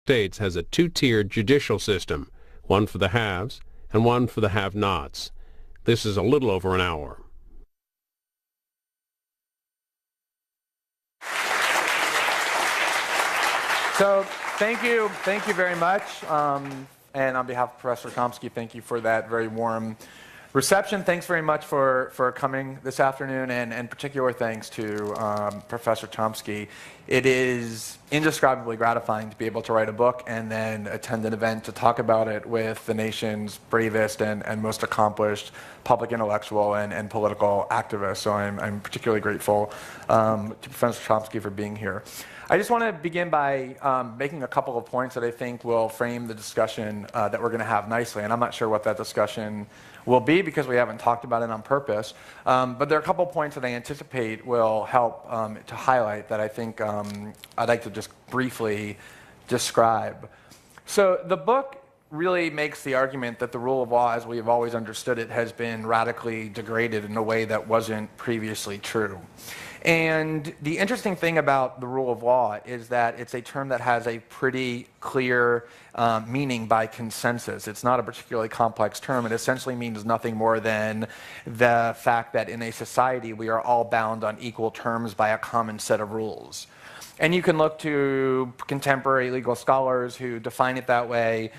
States has a two-tiered judicial system, one for the haves and one for the have-nots. This is a little over an hour. So thank you very much. And on behalf of Professor Chomsky, thank you for that very warm reception. Thanks very much for coming this afternoon, and particular thanks to Professor Chomsky. It is indescribably gratifying to be able to write a book and then attend an event to talk about it with the nation's bravest and most accomplished public intellectual and political activists. So I'm particularly grateful to Professor Chomsky for being here. I just want to begin by making a couple of points that I think will frame the discussion that we're going to have nicely. And I'm not sure what that discussion will be because we haven't talked about it on purpose. But there are a couple of points that I anticipate will help to highlight that I think I'd like to just briefly describe. So the book really makes the argument that the rule of law, as we've always understood it, has been radically degraded in a way that wasn't previously true. And the interesting thing about the rule of law is that it's a term that has a pretty clear meaning by consensus. It's not a particularly complex term. It essentially means nothing more than the fact that in a society we are all bound on equal terms by a common set of rules. And you can look to contemporary legal scholars who define it that way.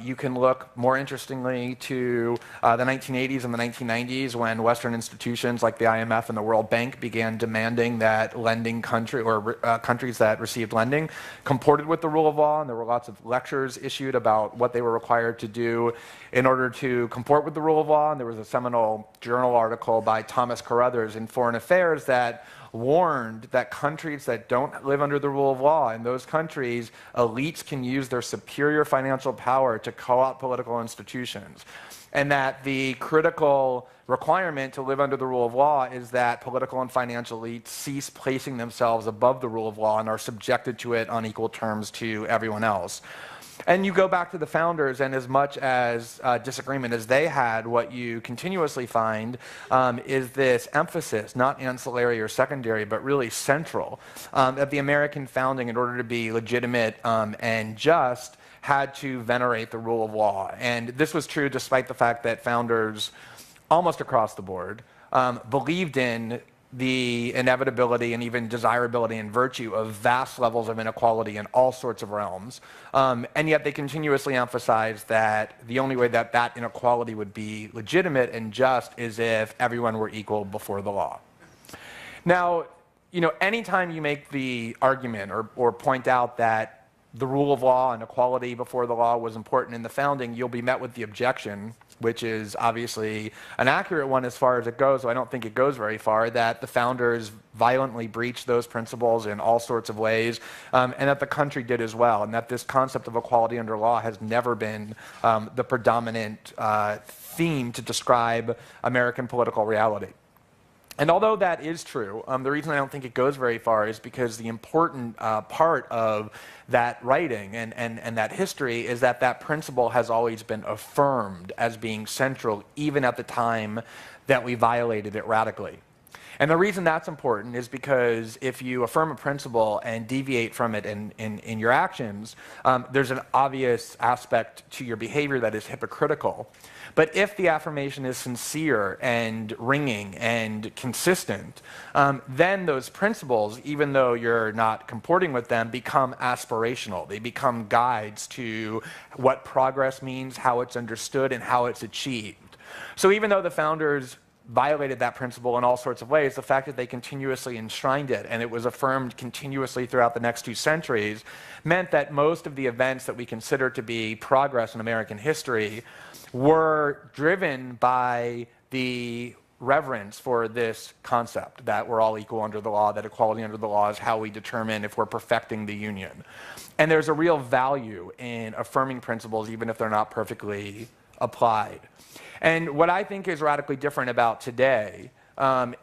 You can look, more interestingly, to the 1980s and the 1990s when Western institutions like the IMF and the World Bank began demanding that countries that received lending comported with the rule of law, and there were lots of lectures issued about what they were required to do in order to comport with the rule of law. And there was a seminal journal article by Thomas Carruthers in Foreign Affairs that warned that countries that don't live under the rule of law, in those countries, elites can use their superior financial power to co-opt political institutions. And that the critical requirement to live under the rule of law is that political and financial elites cease placing themselves above the rule of law and are subjected to it on equal terms to everyone else. And you go back to the founders, and as much as disagreement as they had, what you continuously find is this emphasis, not ancillary or secondary, but really central, that the American founding, in order to be legitimate and just, had to venerate the rule of law. And this was true despite the fact that founders, almost across the board, believed in the inevitability and even desirability and virtue of vast levels of inequality in all sorts of realms. And yet they continuously emphasize that the only way that that inequality would be legitimate and just is if everyone were equal before the law. Now, anytime you make the argument or point out that the rule of law and equality before the law was important in the founding, you'll be met with the objection, which is obviously an accurate one as far as it goes, so I don't think it goes very far, that the founders violently breached those principles in all sorts of ways, and that the country did as well, and that this concept of equality under law has never been the predominant theme to describe American political reality. And although that is true, the reason I don't think it goes very far is because the important part of that writing and that history is that that principle has always been affirmed as being central, even at the time that we violated it radically. And the reason that's important is because if you affirm a principle and deviate from it in your actions, there's an obvious aspect to your behavior that is hypocritical. But if the affirmation is sincere and ringing and consistent, then those principles, even though you're not comporting with them, become aspirational. They become guides to what progress means, how it's understood, and how it's achieved. So even though the founders violated that principle in all sorts of ways, the fact that they continuously enshrined it and it was affirmed continuously throughout the next 2 centuries meant that most of the events that we consider to be progress in American history were driven by the reverence for this concept that we're all equal under the law, that equality under the law is how we determine if we're perfecting the union. And there's a real value in affirming principles even if they're not perfectly applied. And what I think is radically different about today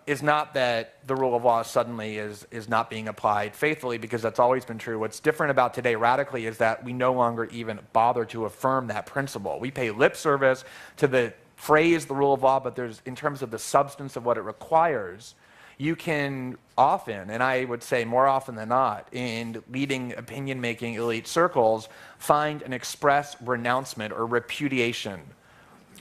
is not that the rule of law suddenly is not being applied faithfully, because that's always been true. What's different about today radically is that we no longer even bother to affirm that principle. We pay lip service to the phrase, the rule of law, but in terms of the substance of what it requires, you can often, and I would say more often than not, in leading opinion-making elite circles, find an express renouncement or repudiation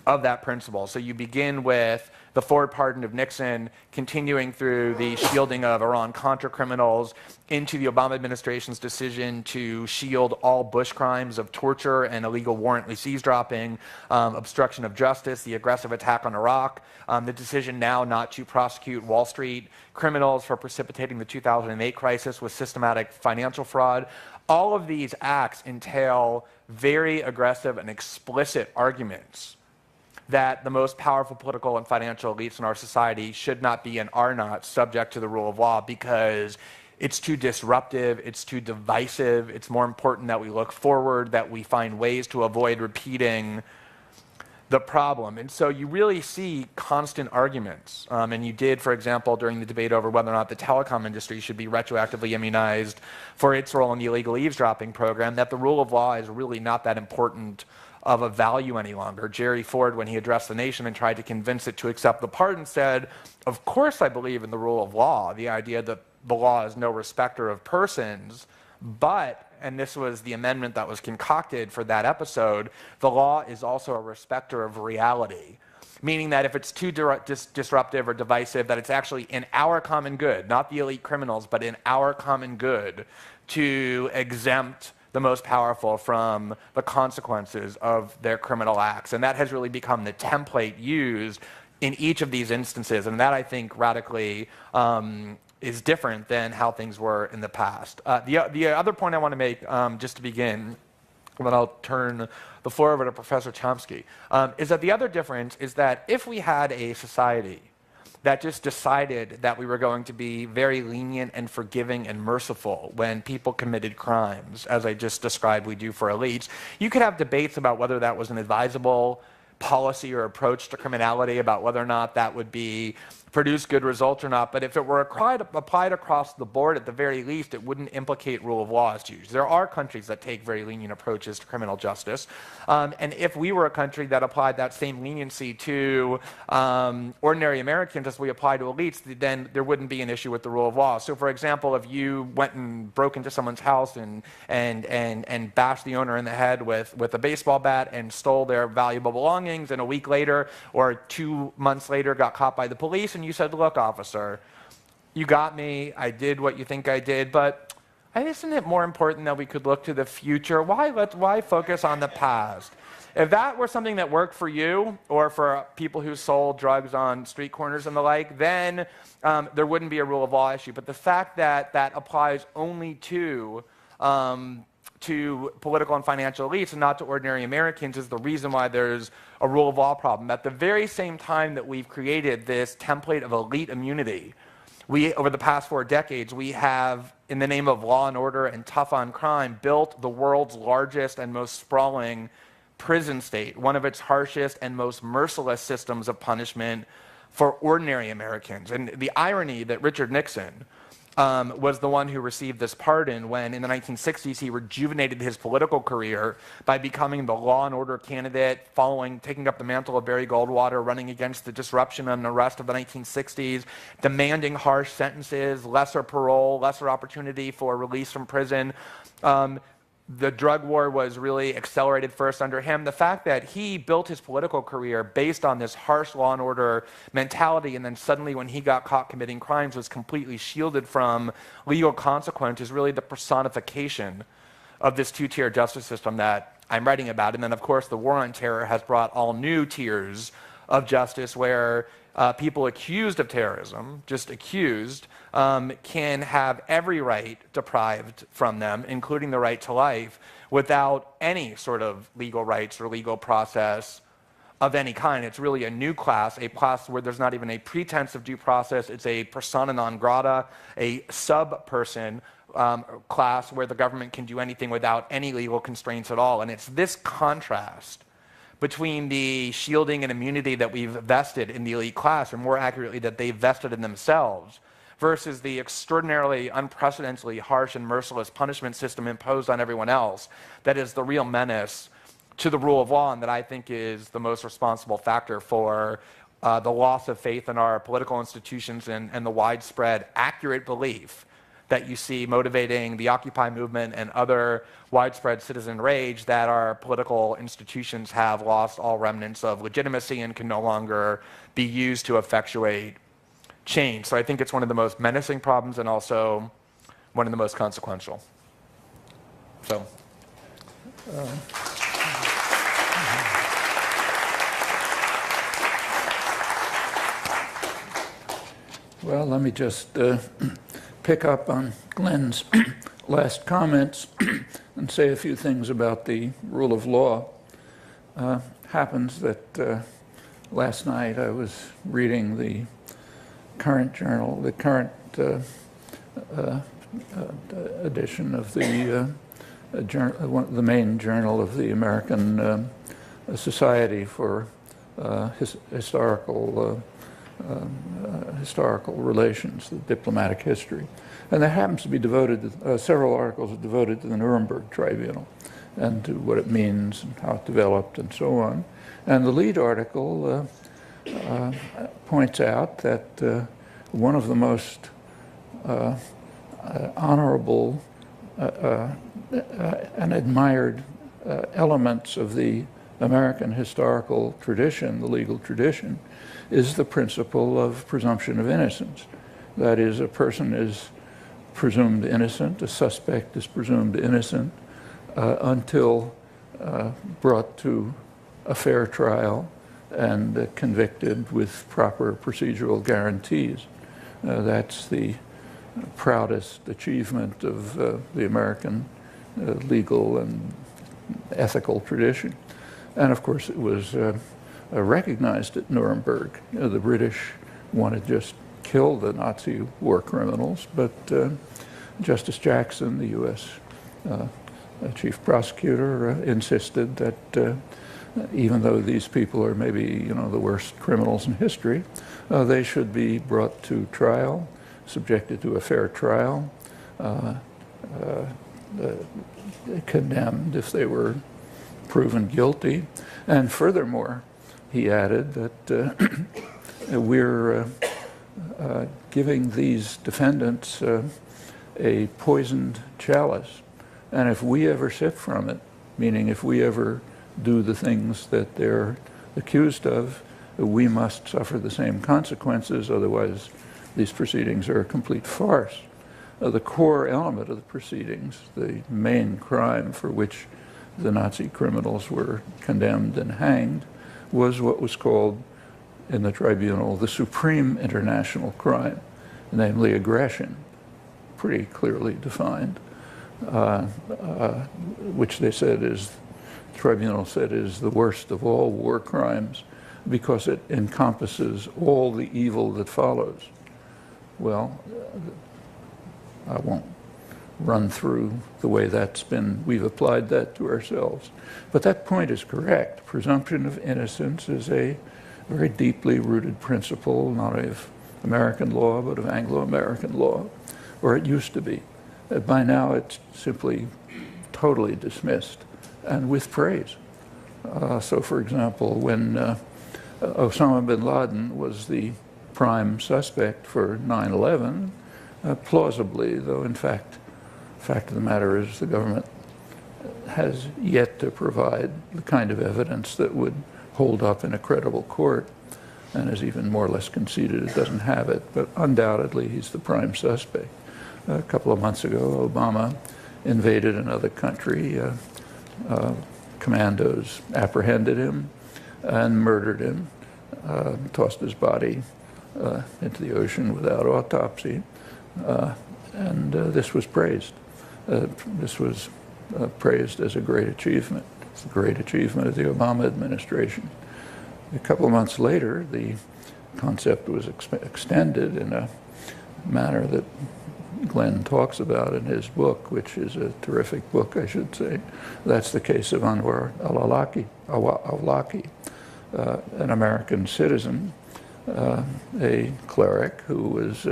of that principle. So you begin with the forward pardon of Nixon, continuing through the shielding of Iran-Contra criminals, into the Obama administration's decision to shield all Bush crimes of torture and illegal warrantless eavesdropping, obstruction of justice, the aggressive attack on Iraq, the decision now not to prosecute Wall Street criminals for precipitating the 2008 crisis with systematic financial fraud. All of these acts entail very aggressive and explicit arguments that the most powerful political and financial elites in our society should not be and are not subject to the rule of law because it's too disruptive, it's too divisive, it's more important that we look forward, that we find ways to avoid repeating the problem. And so you really see constant arguments. And you did, for example, during the debate over whether or not the telecom industry should be retroactively immunized for its role in the illegal eavesdropping program, that the rule of law is really not that important of a value any longer. Jerry Ford, when he addressed the nation and tried to convince it to accept the pardon, said, of course I believe in the rule of law, the idea that the law is no respecter of persons, but, and this was the amendment that was concocted for that episode, the law is also a respecter of reality. Meaning that if it's too disruptive or divisive, that it's actually in our common good, not the elite criminals, but in our common good to exempt the most powerful from the consequences of their criminal acts. And that has really become the template used in each of these instances. And that, I think, radically is different than how things were in the past. The other point I want to make, just to begin, and then I'll turn the floor over to Professor Chomsky, is that the other difference is that if we had a society that just decided that we were going to be very lenient and forgiving and merciful when people committed crimes, as I just described we do for elites, you could have debates about whether that was an advisable policy or approach to criminality, about whether or not that would produce good results or not. But if it were applied across the board, at the very least, it wouldn't implicate rule of law issues. There are countries that take very lenient approaches to criminal justice. And if we were a country that applied that same leniency to ordinary Americans as we apply to elites, then there wouldn't be an issue with the rule of law. So, for example, if you went and broke into someone's house and bashed the owner in the head with a baseball bat and stole their valuable belongings, and a week later or 2 months later got caught by the police, and you said, look, officer, you got me, I did what you think I did, but isn't it more important that we could look to the future? Why focus on the past? If that were something that worked for you, or for people who sold drugs on street corners and the like, then there wouldn't be a rule of law issue. But the fact that that applies only to political and financial elites and not to ordinary Americans is the reason why there's a rule of law problem. At the very same time that we've created this template of elite immunity, over the past 4 decades, we have, in the name of law and order and tough on crime, built the world's largest and most sprawling prison state, one of its harshest and most merciless systems of punishment for ordinary Americans. And the irony that Richard Nixon was the one who received this pardon when, in the 1960s, he rejuvenated his political career by becoming the law and order candidate, taking up the mantle of Barry Goldwater, running against the disruption and arrest of the 1960s, demanding harsh sentences, lesser parole, lesser opportunity for release from prison. The drug war was really accelerated first under him. The fact that he built his political career based on this harsh law and order mentality, and then suddenly when he got caught committing crimes was completely shielded from legal consequence, is really the personification of this two-tier justice system that I'm writing about. And then, of course, the war on terror has brought all new tiers of justice where people accused of terrorism, just accused, can have every right deprived from them, including the right to life, without any sort of legal rights or legal process of any kind. It's really a new class, a class where there's not even a pretense of due process. It's a persona non grata, a sub-person class where the government can do anything without any legal constraints at all. And it's this contrast between the shielding and immunity that we've vested in the elite class, or more accurately, that they've vested in themselves, versus the extraordinarily, unprecedentedly harsh and merciless punishment system imposed on everyone else, that is the real menace to the rule of law, and that I think is the most responsible factor for the loss of faith in our political institutions and the widespread accurate belief that you see motivating the Occupy movement and other widespread citizen rage that our political institutions have lost all remnants of legitimacy and can no longer be used to effectuate change. So I think it's one of the most menacing problems and also one of the most consequential. So. Well, let me just pick up on Glenn's last comments and say a few things about the rule of law. Happens that last night I was reading the current journal, the current edition of the main journal of the American Society for Historical Relations, the diplomatic history. And there happens to be devoted, several articles are devoted to the Nuremberg Tribunal and to what it means and how it developed and so on. And the lead article points out that one of the most honorable and admired elements of the American historical tradition, the legal tradition, is the principle of presumption of innocence. That is, a person is presumed innocent, a suspect is presumed innocent until brought to a fair trial and convicted with proper procedural guarantees. That's the proudest achievement of the American legal and ethical tradition. And of course it was recognized at Nuremberg. The British wanted just kill the Nazi war criminals, but Justice Jackson, the U.S. Chief Prosecutor, insisted that even though these people are maybe the worst criminals in history, they should be brought to trial, subjected to a fair trial, condemned if they were proven guilty. And furthermore, he added that we're giving these defendants a poisoned chalice, and if we ever sip from it, meaning if we ever do the things that they're accused of, we must suffer the same consequences, otherwise these proceedings are a complete farce. The core element of the proceedings, the main crime for which the Nazi criminals were condemned and hanged, was what was called in the tribunal the supreme international crime, namely aggression, pretty clearly defined, which they said is, the tribunal said, is the worst of all war crimes because it encompasses all the evil that follows. Well, I won't run through the way we've applied that to ourselves. But that point is correct. Presumption of innocence is a very deeply rooted principle, not of American law, but of Anglo-American law, or it used to be. By now, it's simply totally dismissed, and with praise. So, for example, when Osama bin Laden was the prime suspect for 9/11, plausibly, though in fact, the fact of the matter is the government has yet to provide the kind of evidence that would hold up in a credible court, and has even more or less conceded it doesn't have it, but undoubtedly he's the prime suspect. A couple of months ago, Obama invaded another country. Commandos apprehended him and murdered him, tossed his body into the ocean without autopsy, and this was praised. This was praised as a great achievement. It's a great achievement of the Obama administration. A couple of months later, the concept was extended in a manner that Glenn talks about in his book, which is a terrific book, I should say. That's the case of Anwar al-Awlaki, an American citizen, a cleric who was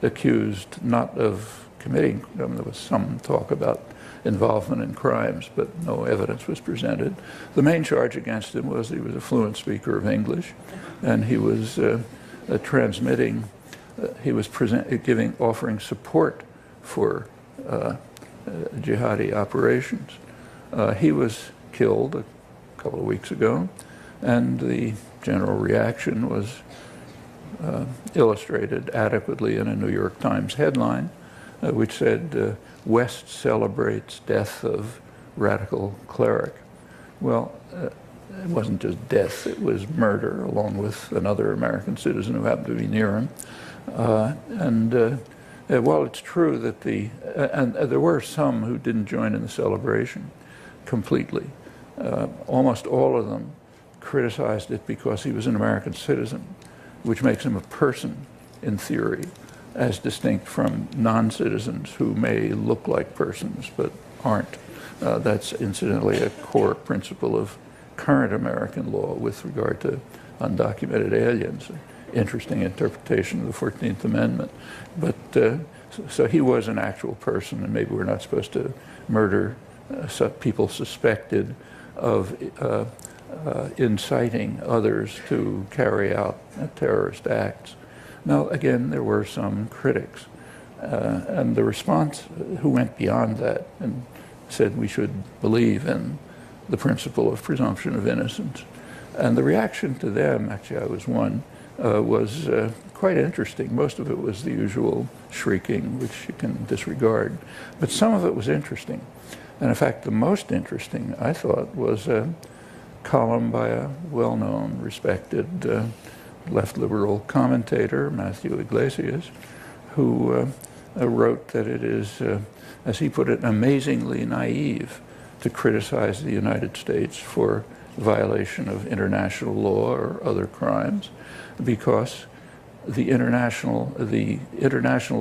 accused not of committing, there was some talk about involvement in crimes, but no evidence was presented. The main charge against him was he was a fluent speaker of English, and he was transmitting, offering support for jihadi operations. He was killed a couple of weeks ago, and the general reaction was illustrated adequately in a New York Times headline, which said, West celebrates death of radical cleric. Well, it wasn't just death, it was murder, along with another American citizen who happened to be near him. While it's true that there were some who didn't join in the celebration completely, almost all of them criticized it because he was an American citizen, which makes him a person in theory, as distinct from non-citizens who may look like persons but aren't. That's incidentally a core principle of current American law with regard to undocumented aliens. Interesting interpretation of the 14th Amendment. But so he was an actual person, and maybe we're not supposed to murder people suspected of inciting others to carry out terrorist acts. Now, again, there were some critics, and the response who went beyond that and said we should believe in the principle of presumption of innocence. And the reaction to them, actually I was one, was quite interesting. Most of it was the usual shrieking, which you can disregard, but some of it was interesting. And in fact, the most interesting, I thought, was a column by a well-known, respected left liberal commentator, Matthew Iglesias, who wrote that it is, as he put it, amazingly naive to criticize the United States for violation of international law or other crimes, because the international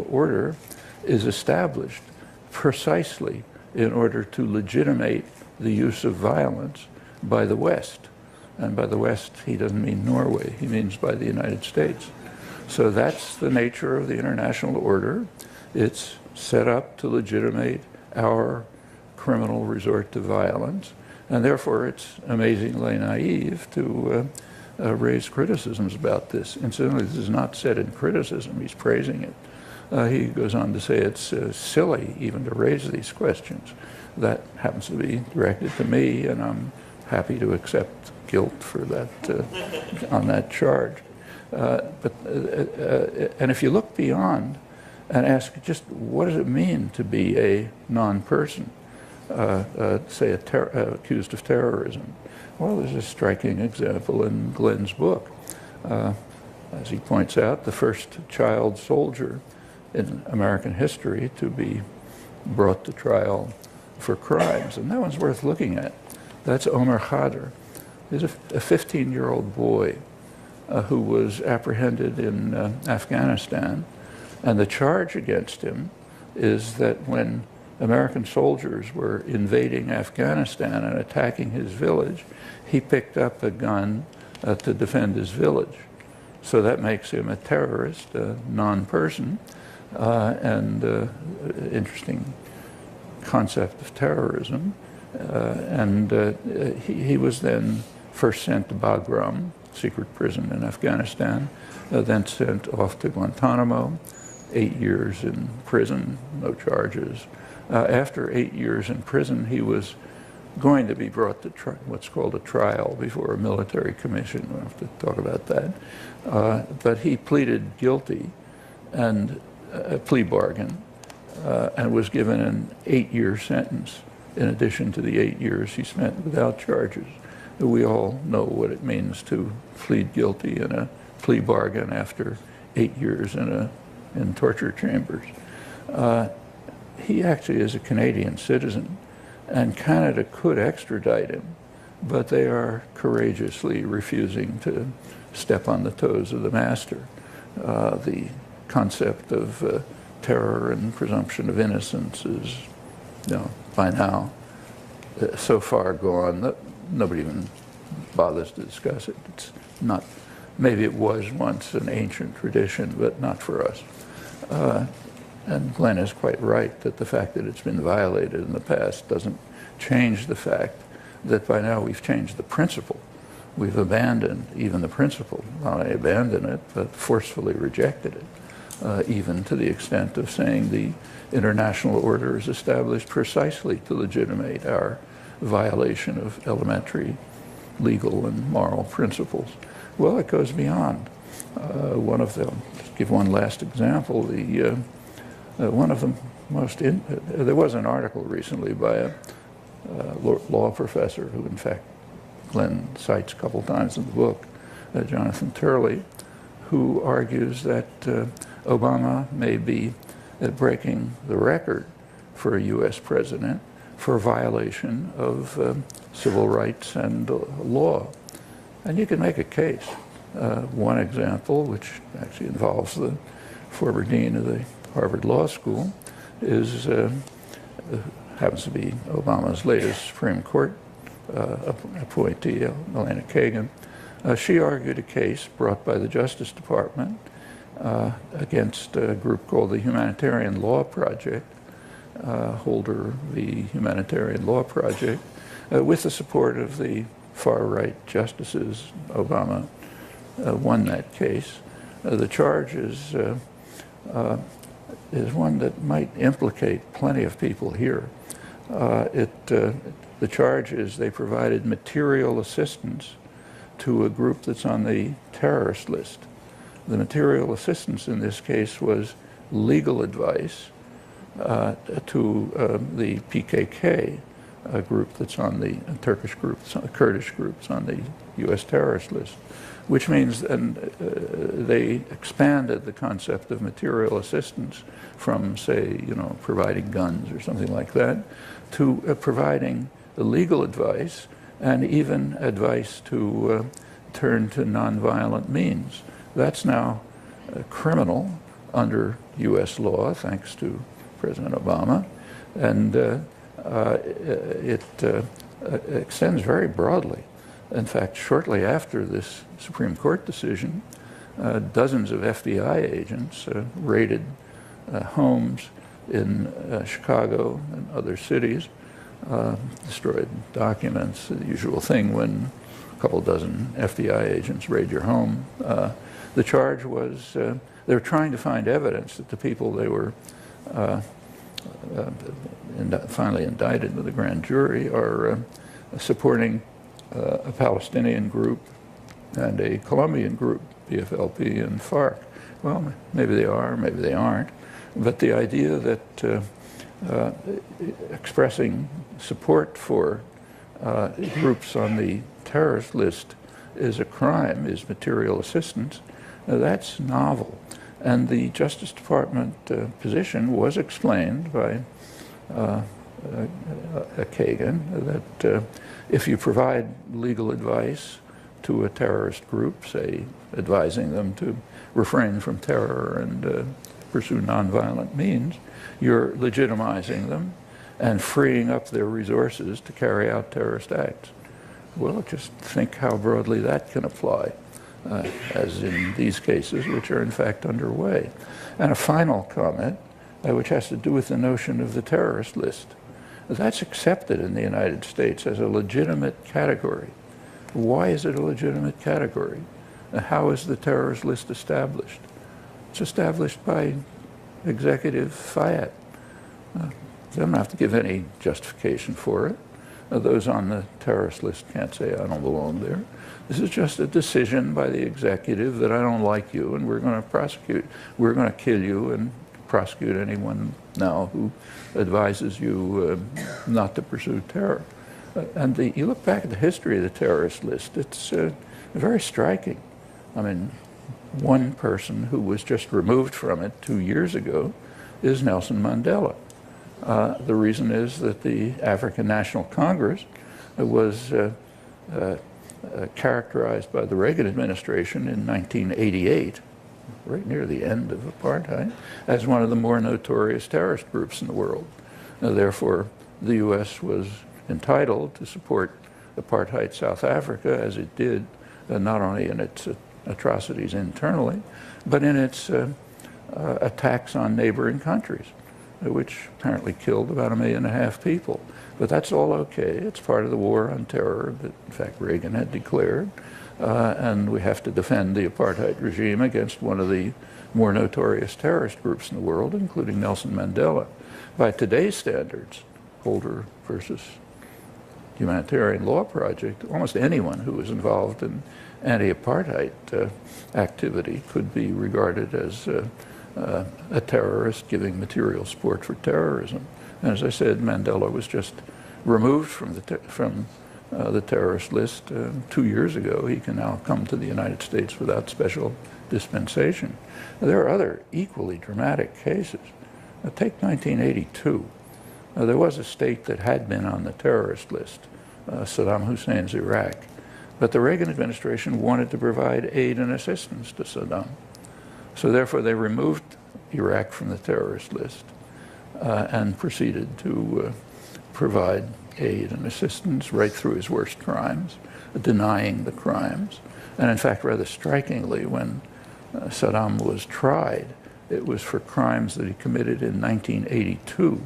order is established precisely in order to legitimate the use of violence by the West. And by the West, he doesn't mean Norway, he means by the United States. So that's the nature of the international order. It's set up to legitimate our criminal resort to violence, and therefore it's amazingly naive to raise criticisms about this. Incidentally, this is not said in criticism, he's praising it. He goes on to say it's silly even to raise these questions. That happens to be directed to me, and I'm happy to accept guilt for that, on that charge. And if you look beyond and ask just what does it mean to be a non-person, say accused of terrorism? Well, there's a striking example in Glenn's book. As he points out, the first child soldier in American history to be brought to trial for crimes, and that one's worth looking at. That's Omar Khader. He's a 15-year-old boy who was apprehended in Afghanistan, and the charge against him is that when American soldiers were invading Afghanistan and attacking his village, he picked up a gun to defend his village. So that makes him a terrorist, a non-person, and interesting concept of terrorism. He was then first sent to Bagram, secret prison in Afghanistan, then sent off to Guantanamo, 8 years in prison, no charges. After 8 years in prison, he was going to be brought to what's called a trial before a military commission. We'll have to talk about that. But he pleaded guilty and a plea bargain and was given an 8-year sentence in addition to the 8 years he spent without charges. We all know what it means to plead guilty in a plea bargain after 8 years in torture chambers. He actually is a Canadian citizen, and Canada could extradite him, but they are courageously refusing to step on the toes of the master. The concept of terror and presumption of innocence is, by now, so far gone that nobody even bothers to discuss it. It's not, maybe it was once an ancient tradition, but not for us. And Glenn is quite right that the fact that it's been violated in the past doesn't change the fact that by now we've changed the principle. We've abandoned even the principle, not only abandoned it, but forcefully rejected it, even to the extent of saying the international order is established precisely to legitimate our violation of elementary legal and moral principles. Well, it goes beyond. One of them, just give one last example, one of the there was an article recently by a law professor who, in fact, Glenn cites a couple times in the book, Jonathan Turley, who argues that Obama may be breaking the record for a U.S. president for violation of civil rights and law. And you can make a case. One example, which actually involves the former dean of the Harvard Law School, is happens to be Obama's latest Supreme Court appointee, Elena Kagan. She argued a case brought by the Justice Department against a group called the Humanitarian Law Project, Holder v. Humanitarian Law Project, with the support of the far-right justices. Obama won that case. The charge is one that might implicate plenty of people here. The charge is they provided material assistance to a group that's on the terrorist list. The material assistance in this case was legal advice to the PKK, a group that's on the Turkish groups, Kurdish groups on the U.S. terrorist list, which means they expanded the concept of material assistance from, say, providing guns or something like that, to providing legal advice and even advice to turn to nonviolent means. That's now criminal under U.S. law, thanks to President Obama, and it extends very broadly. In fact, shortly after this Supreme Court decision, dozens of FBI agents raided homes in Chicago and other cities, destroyed documents, the usual thing when a couple dozen FBI agents raid your home. The charge was they were trying to find evidence that the people they were finally indicted with a grand jury are supporting a Palestinian group and a Colombian group, PFLP and FARC. Well, maybe they are, maybe they aren't. But the idea that expressing support for groups on the terrorist list is a crime, is material assistance, that's novel. And the Justice Department position was explained by Kagan that if you provide legal advice to a terrorist group, say advising them to refrain from terror and pursue nonviolent means, you're legitimizing them and freeing up their resources to carry out terrorist acts. Well, just think how broadly that can apply, as in these cases, which are in fact underway. And a final comment, which has to do with the notion of the terrorist list. That's accepted in the United States as a legitimate category. Why is it a legitimate category? How is the terrorist list established? It's established by Executive Fayette. They don't have to give any justification for it. Those on the terrorist list can't say, I don't belong there. This is just a decision by the executive that I don't like you and we're going to prosecute. We're going to kill you and prosecute anyone now who advises you not to pursue terror. And you look back at the history of the terrorist list, it's very striking. I mean, one person who was just removed from it 2 years ago is Nelson Mandela. The reason is that the African National Congress was characterized by the Reagan administration in 1988, right near the end of apartheid, as one of the more notorious terrorist groups in the world. Therefore, the U.S. was entitled to support apartheid South Africa as it did, not only in its atrocities internally, but in its attacks on neighboring countries, which apparently killed about 1.5 million people. But that's all okay. It's part of the war on terror that, in fact, Reagan had declared. And we have to defend the apartheid regime against one of the more notorious terrorist groups in the world, including Nelson Mandela. By today's standards, Holder versus Humanitarian Law Project, almost anyone who was involved in anti-apartheid activity could be regarded as a terrorist giving material support for terrorism. And as I said, Mandela was just removed from the terrorist list 2 years ago. He can now come to the United States without special dispensation. There are other equally dramatic cases. Take 1982. There was a state that had been on the terrorist list, Saddam Hussein's Iraq. But the Reagan administration wanted to provide aid and assistance to Saddam. So therefore they removed Iraq from the terrorist list and proceeded to provide aid and assistance right through his worst crimes, denying the crimes. And in fact, rather strikingly, when Saddam was tried, it was for crimes that he committed in 1982,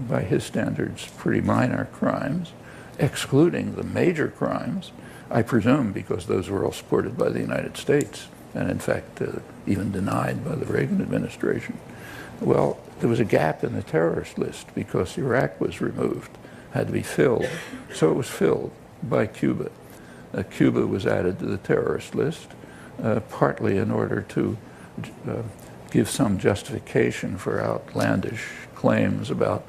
by his standards, pretty minor crimes, excluding the major crimes, I presume because those were all supported by the United States, and in fact, even denied by the Reagan administration. Well, there was a gap in the terrorist list because Iraq was removed, had to be filled. So it was filled by Cuba. Cuba was added to the terrorist list, partly in order to give some justification for outlandish claims about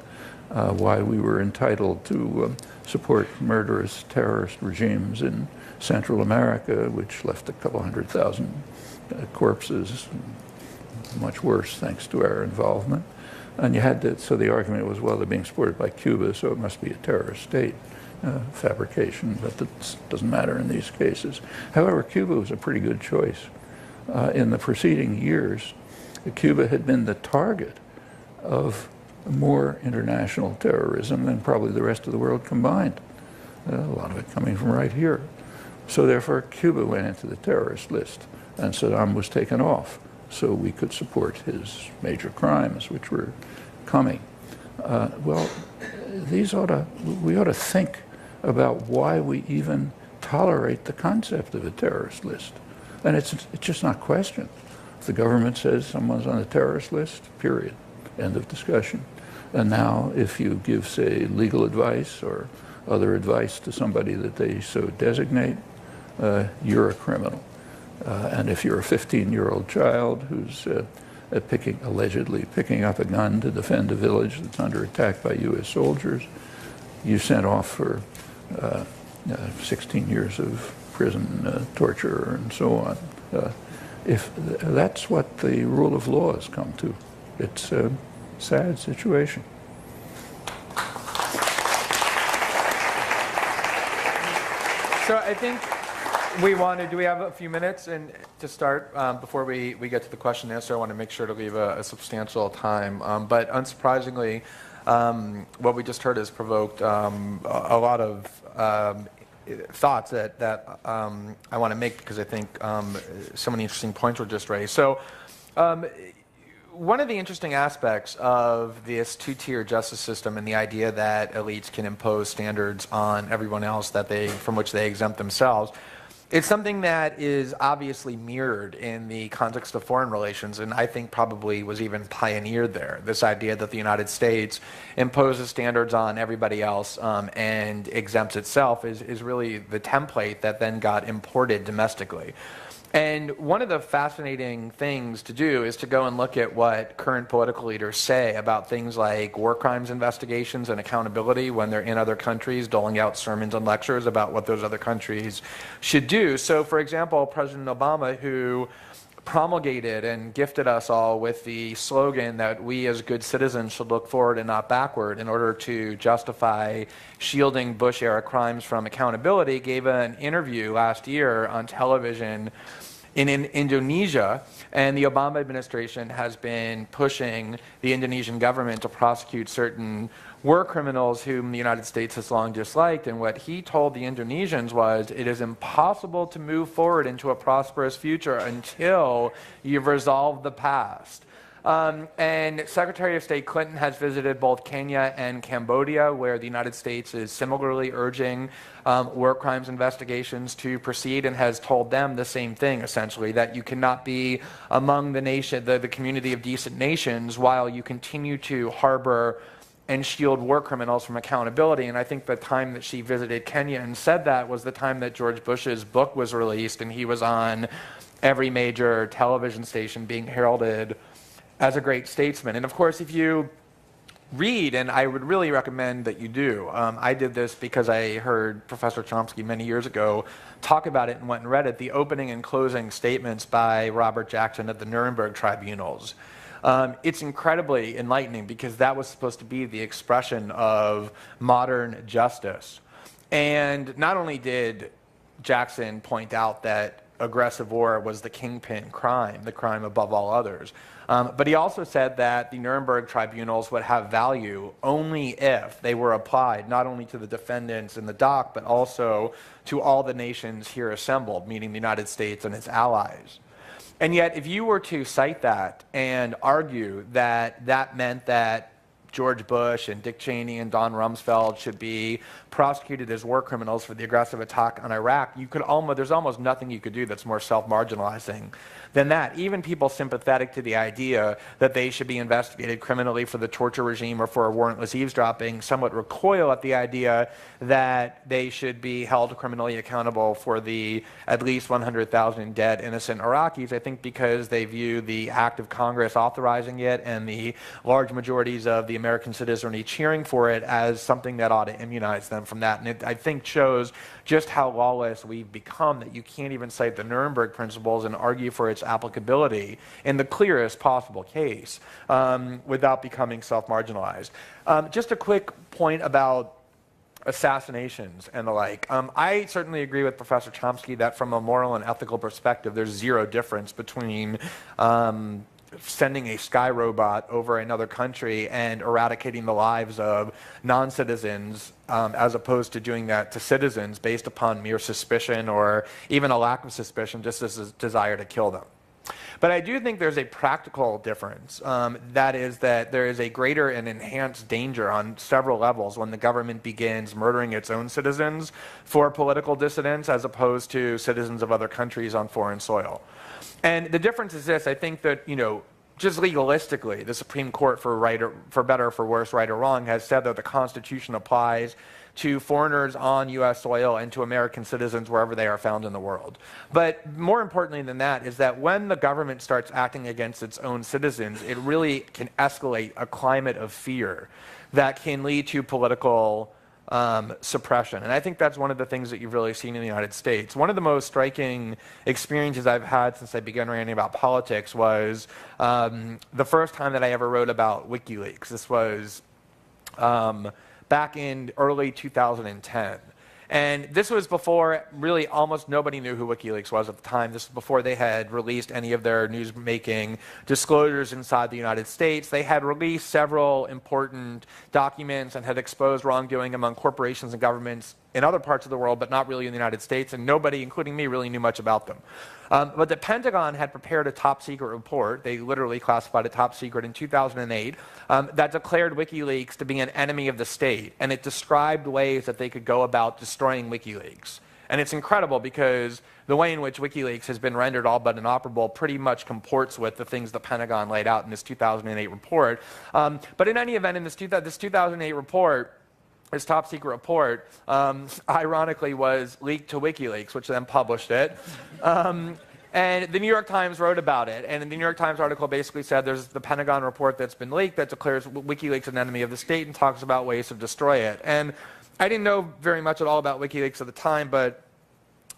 why we were entitled to support murderous terrorist regimes in Central America, which left a couple 100,000 corpses, much worse thanks to our involvement. And you had to, so the argument was, well, they're being supported by Cuba, so it must be a terrorist state. Fabrication, but that doesn't matter in these cases. However, Cuba was a pretty good choice. In the preceding years, Cuba had been the target of more international terrorism than probably the rest of the world combined. A lot of it coming from right here. So therefore, Cuba went into the terrorist list, and Saddam was taken off, so we could support his major crimes, which were coming. Well, we ought to think about why we even tolerate the concept of a terrorist list. And it's just not questioned. If the government says someone's on a terrorist list, period, end of discussion. And now if you give, say, legal advice or other advice to somebody that they so designate, you're a criminal. And if you're a 15-year-old child who's allegedly picking up a gun to defend a village that's under attack by U.S. soldiers, you sent off for 16 years of prison, torture, and so on. If that's what the rule of law has come to, it's a sad situation. So I think do we have a few minutes and to start before we get to the question and answer? I want to make sure to leave a substantial time. But unsurprisingly, what we just heard has provoked a lot of thoughts that I want to make because I think so many interesting points were just raised. So one of the interesting aspects of this two-tier justice system and the idea that elites can impose standards on everyone else from which they exempt themselves, it's something that is obviously mirrored in the context of foreign relations, and I think probably was even pioneered there. This idea that the United States imposes standards on everybody else and exempts itself is really the template that then got imported domestically. And one of the fascinating things to do is to go and look at what current political leaders say about things like war crimes investigations and accountability when they're in other countries, doling out sermons and lectures about what those other countries should do. So, for example, President Obama, who promulgated and gifted us all with the slogan that we as good citizens should look forward and not backward in order to justify shielding Bush-era crimes from accountability, gave an interview last year on television in Indonesia, and the Obama administration has been pushing the Indonesian government to prosecute certain war criminals whom the United States has long disliked. And what he told the Indonesians was, it is impossible to move forward into a prosperous future until you've resolved the past. And Secretary of State Clinton has visited both Kenya and Cambodia, where the United States is similarly urging war crimes investigations to proceed, and has told them the same thing, essentially, that you cannot be among the community of decent nations while you continue to harbor and shield war criminals from accountability. And I think the time that she visited Kenya and said that was the time that George Bush's book was released, and he was on every major television station being heralded as a great statesman. And of course, if you read, and I would really recommend that you do, I did this because I heard Professor Chomsky many years ago talk about it and went and read it, the opening and closing statements by Robert Jackson at the Nuremberg tribunals. It's incredibly enlightening, because that was supposed to be the expression of modern justice. And not only did Jackson point out that aggressive war was the kingpin crime, the crime above all others, but he also said that the Nuremberg tribunals would have value only if they were applied not only to the defendants in the dock, but also to all the nations here assembled, meaning the United States and its allies. And yet, if you were to cite that and argue that that meant that George Bush and Dick Cheney and Don Rumsfeld should be prosecuted as war criminals for the aggressive attack on Iraq, there's almost nothing you could do that's more self-marginalizing than that. Even people sympathetic to the idea that they should be investigated criminally for the torture regime or for a warrantless eavesdropping somewhat recoil at the idea that they should be held criminally accountable for the at least 100,000 dead innocent Iraqis, I think because they view the act of Congress authorizing it and the large majorities of the American citizenry cheering for it as something that ought to immunize them from that. And it, I think, shows just how lawless we've become, that you can't even cite the Nuremberg principles and argue for its applicability in the clearest possible case without becoming self-marginalized. Just a quick point about assassinations and the like. I certainly agree with Professor Chomsky that from a moral and ethical perspective, there's zero difference between sending a sky robot over another country and eradicating the lives of non-citizens as opposed to doing that to citizens based upon mere suspicion or even a lack of suspicion, just as a desire to kill them. But I do think there's a practical difference. That is that there is a greater and enhanced danger on several levels when the government begins murdering its own citizens for political dissidents as opposed to citizens of other countries on foreign soil. And the difference is this: I think that, just legalistically, the Supreme Court, for better or for worse, right or wrong, has said that the Constitution applies to foreigners on U.S. soil and to American citizens wherever they are found in the world. But more importantly than that is that when the government starts acting against its own citizens, it really can escalate a climate of fear that can lead to political suppression. And I think that's one of the things that you've really seen in the United States. One of the most striking experiences I've had since I began writing about politics was the first time that I ever wrote about WikiLeaks. This was back in early 2010. And this was before really almost nobody knew who WikiLeaks was at the time. This was before they had released any of their news-making disclosures inside the United States. They had released several important documents and had exposed wrongdoing among corporations and governments in other parts of the world, but not really in the United States, and nobody, including me, really knew much about them. But the Pentagon had prepared a top-secret report, they literally classified it top secret in 2008, that declared WikiLeaks to be an enemy of the state, and it described ways that they could go about destroying WikiLeaks. And it's incredible because the way in which WikiLeaks has been rendered all but inoperable pretty much comports with the things the Pentagon laid out in this 2008 report. But in any event, in this 2008 report, this top-secret report, ironically, was leaked to WikiLeaks, which then published it. And the New York Times wrote about it. And the New York Times article basically said there's the Pentagon report that's been leaked that declares WikiLeaks an enemy of the state and talks about ways to destroy it. And I didn't know very much at all about WikiLeaks at the time, but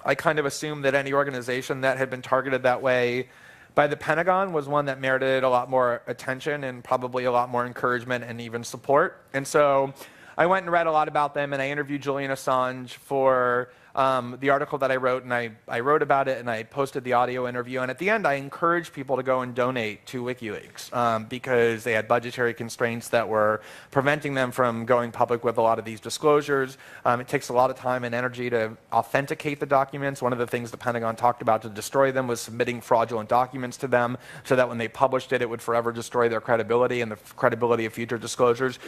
I kind of assumed that any organization that had been targeted that way by the Pentagon was one that merited a lot more attention and probably a lot more encouragement and even support. And so I went and read a lot about them, and I interviewed Julian Assange for the article that I wrote, and I wrote about it, and I posted the audio interview, and at the end I encouraged people to go and donate to WikiLeaks because they had budgetary constraints that were preventing them from going public with a lot of these disclosures. It takes a lot of time and energy to authenticate the documents. One of the things the Pentagon talked about to destroy them was submitting fraudulent documents to them so that when they published it, it would forever destroy their credibility and the credibility of future disclosures.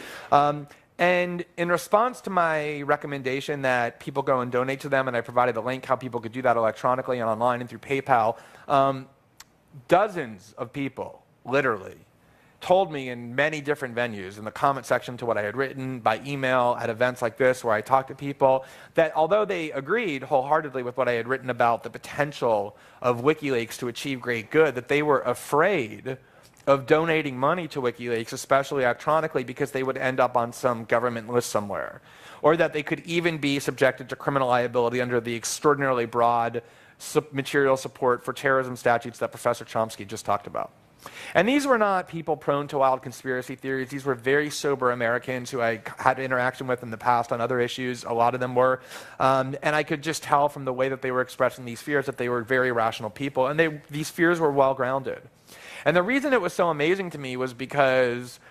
And in response to my recommendation that people go and donate to them, and I provided a link how people could do that electronically and online and through PayPal, dozens of people, literally, told me in many different venues, in the comment section to what I had written, by email, at events like this where I talked to people, that although they agreed wholeheartedly with what I had written about the potential of WikiLeaks to achieve great good, that they were afraid of donating money to WikiLeaks, especially electronically, because they would end up on some government list somewhere. Or that they could even be subjected to criminal liability under the extraordinarily broad material support for terrorism statutes that Professor Chomsky just talked about. And these were not people prone to wild conspiracy theories. These were very sober Americans who I had interaction with in the past on other issues. A lot of them were. And I could just tell from the way that they were expressing these fears that they were very rational people. And these fears were well grounded. And the reason it was so amazing to me was because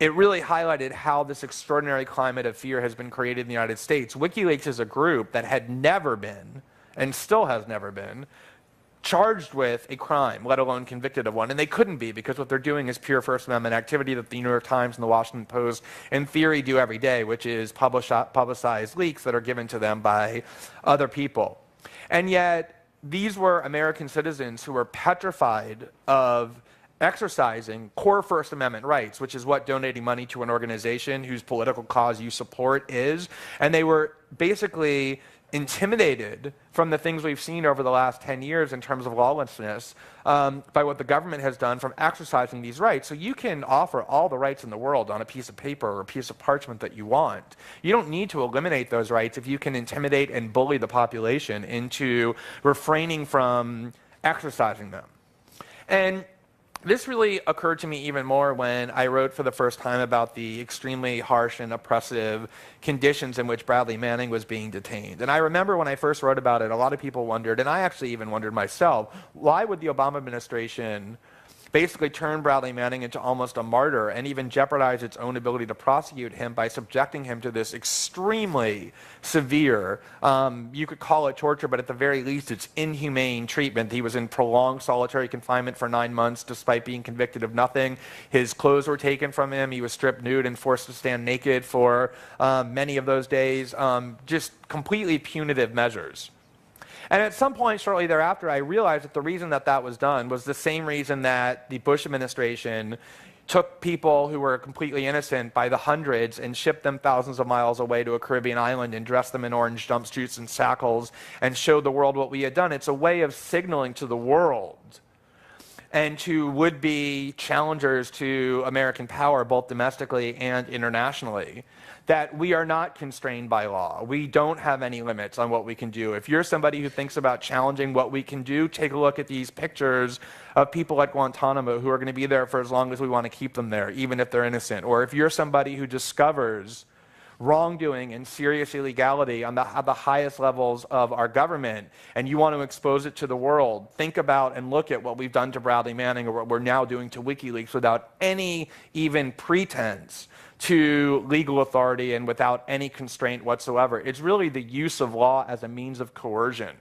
it really highlighted how this extraordinary climate of fear has been created in the United States. WikiLeaks is a group that had never been, and still has never been, charged with a crime, let alone convicted of one. And they couldn't be, because what they're doing is pure First Amendment activity that the New York Times and the Washington Post, in theory, do every day, which is publicize leaks that are given to them by other people. And yet, these were American citizens who were petrified of exercising core First Amendment rights, which is what donating money to an organization whose political cause you support is. And they were basically intimidated from the things we've seen over the last 10 years in terms of lawlessness by what the government has done from exercising these rights. So you can offer all the rights in the world on a piece of paper or a piece of parchment that you want. You don't need to eliminate those rights if you can intimidate and bully the population into refraining from exercising them. And this really occurred to me even more when I wrote for the first time about the extremely harsh and oppressive conditions in which Bradley Manning was being detained. And I remember when I first wrote about it, a lot of people wondered, and I actually even wondered myself, why would the Obama administration basically turn Bradley Manning into almost a martyr and even jeopardize its own ability to prosecute him by subjecting him to this extremely severe, you could call it torture, but at the very least it's inhumane treatment. He was in prolonged solitary confinement for 9 months despite being convicted of nothing. His clothes were taken from him. He was stripped nude and forced to stand naked for many of those days. Just completely punitive measures. And at some point shortly thereafter, I realized that the reason that that was done was the same reason that the Bush administration took people who were completely innocent by the hundreds and shipped them thousands of miles away to a Caribbean island and dressed them in orange jumpsuits and shackles and showed the world what we had done. It's a way of signaling to the world and to would-be challengers to American power, both domestically and internationally, that we are not constrained by law. We don't have any limits on what we can do. If you're somebody who thinks about challenging what we can do, take a look at these pictures of people at Guantanamo who are going to be there for as long as we want to keep them there, even if they're innocent. Or if you're somebody who discovers wrongdoing and serious illegality on the highest levels of our government, and you want to expose it to the world, think about and look at what we've done to Bradley Manning or what we're now doing to WikiLeaks without any even pretense to legal authority and without any constraint whatsoever. It's really the use of law as a means of coercion,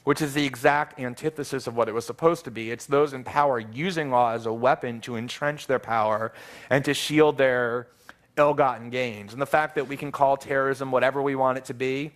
which is the exact antithesis of what it was supposed to be. It's those in power using law as a weapon to entrench their power and to shield their ill-gotten gains. And the fact that we can call terrorism whatever we want it to be,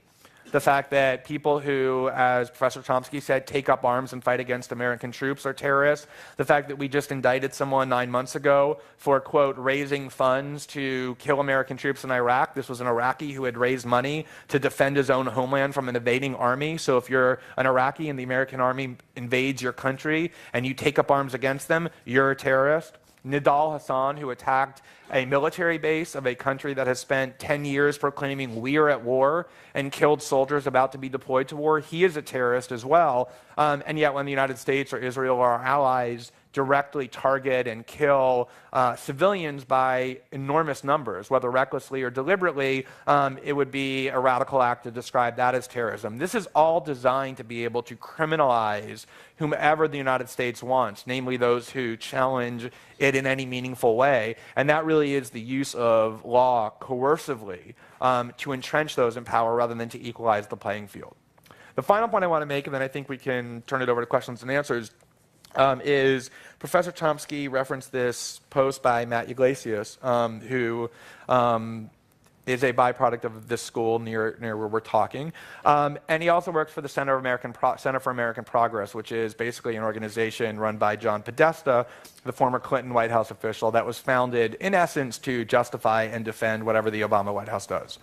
the fact that people who, as Professor Chomsky said, take up arms and fight against American troops are terrorists, the fact that we just indicted someone 9 months ago for, quote, raising funds to kill American troops in Iraq. This was an Iraqi who had raised money to defend his own homeland from an invading army. So if you're an Iraqi and the American army invades your country and you take up arms against them, you're a terrorist. Nidal Hassan, who attacked a military base of a country that has spent 10 years proclaiming we are at war and killed soldiers about to be deployed to war, he is a terrorist as well. And yet when the United States or Israel or our allies directly target and kill civilians by enormous numbers, whether recklessly or deliberately, it would be a radical act to describe that as terrorism. This is all designed to be able to criminalize whomever the United States wants, namely those who challenge it in any meaningful way. And that really is the use of law coercively to entrench those in power rather than to equalize the playing field. The final point I want to make, and then I think we can turn it over to questions and answers, is Professor Chomsky referenced this post by Matt Yglesias, who is a byproduct of this school near where we're talking. And he also works for the Center for American Progress, which is basically an organization run by John Podesta, the former Clinton White House official, that was founded, in essence, to justify and defend whatever the Obama White House does.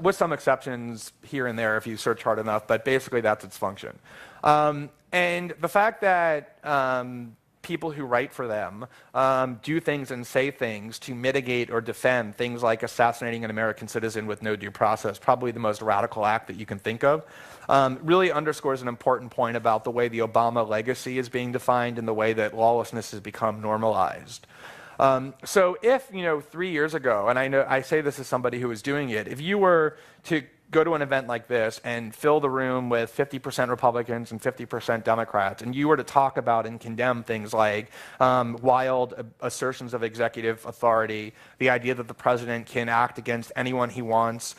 With some exceptions here and there if you search hard enough, but basically that's its function. And the fact that people who write for them do things and say things to mitigate or defend things like assassinating an American citizen with no due process, probably the most radical act that you can think of, really underscores an important point about the way the Obama legacy is being defined and the way that lawlessness has become normalized. So if, 3 years ago, and I say this as somebody who was doing it, if you were to go to an event like this and fill the room with 50% Republicans and 50% Democrats, and you were to talk about and condemn things like wild assertions of executive authority, the idea that the president can act against anyone he wants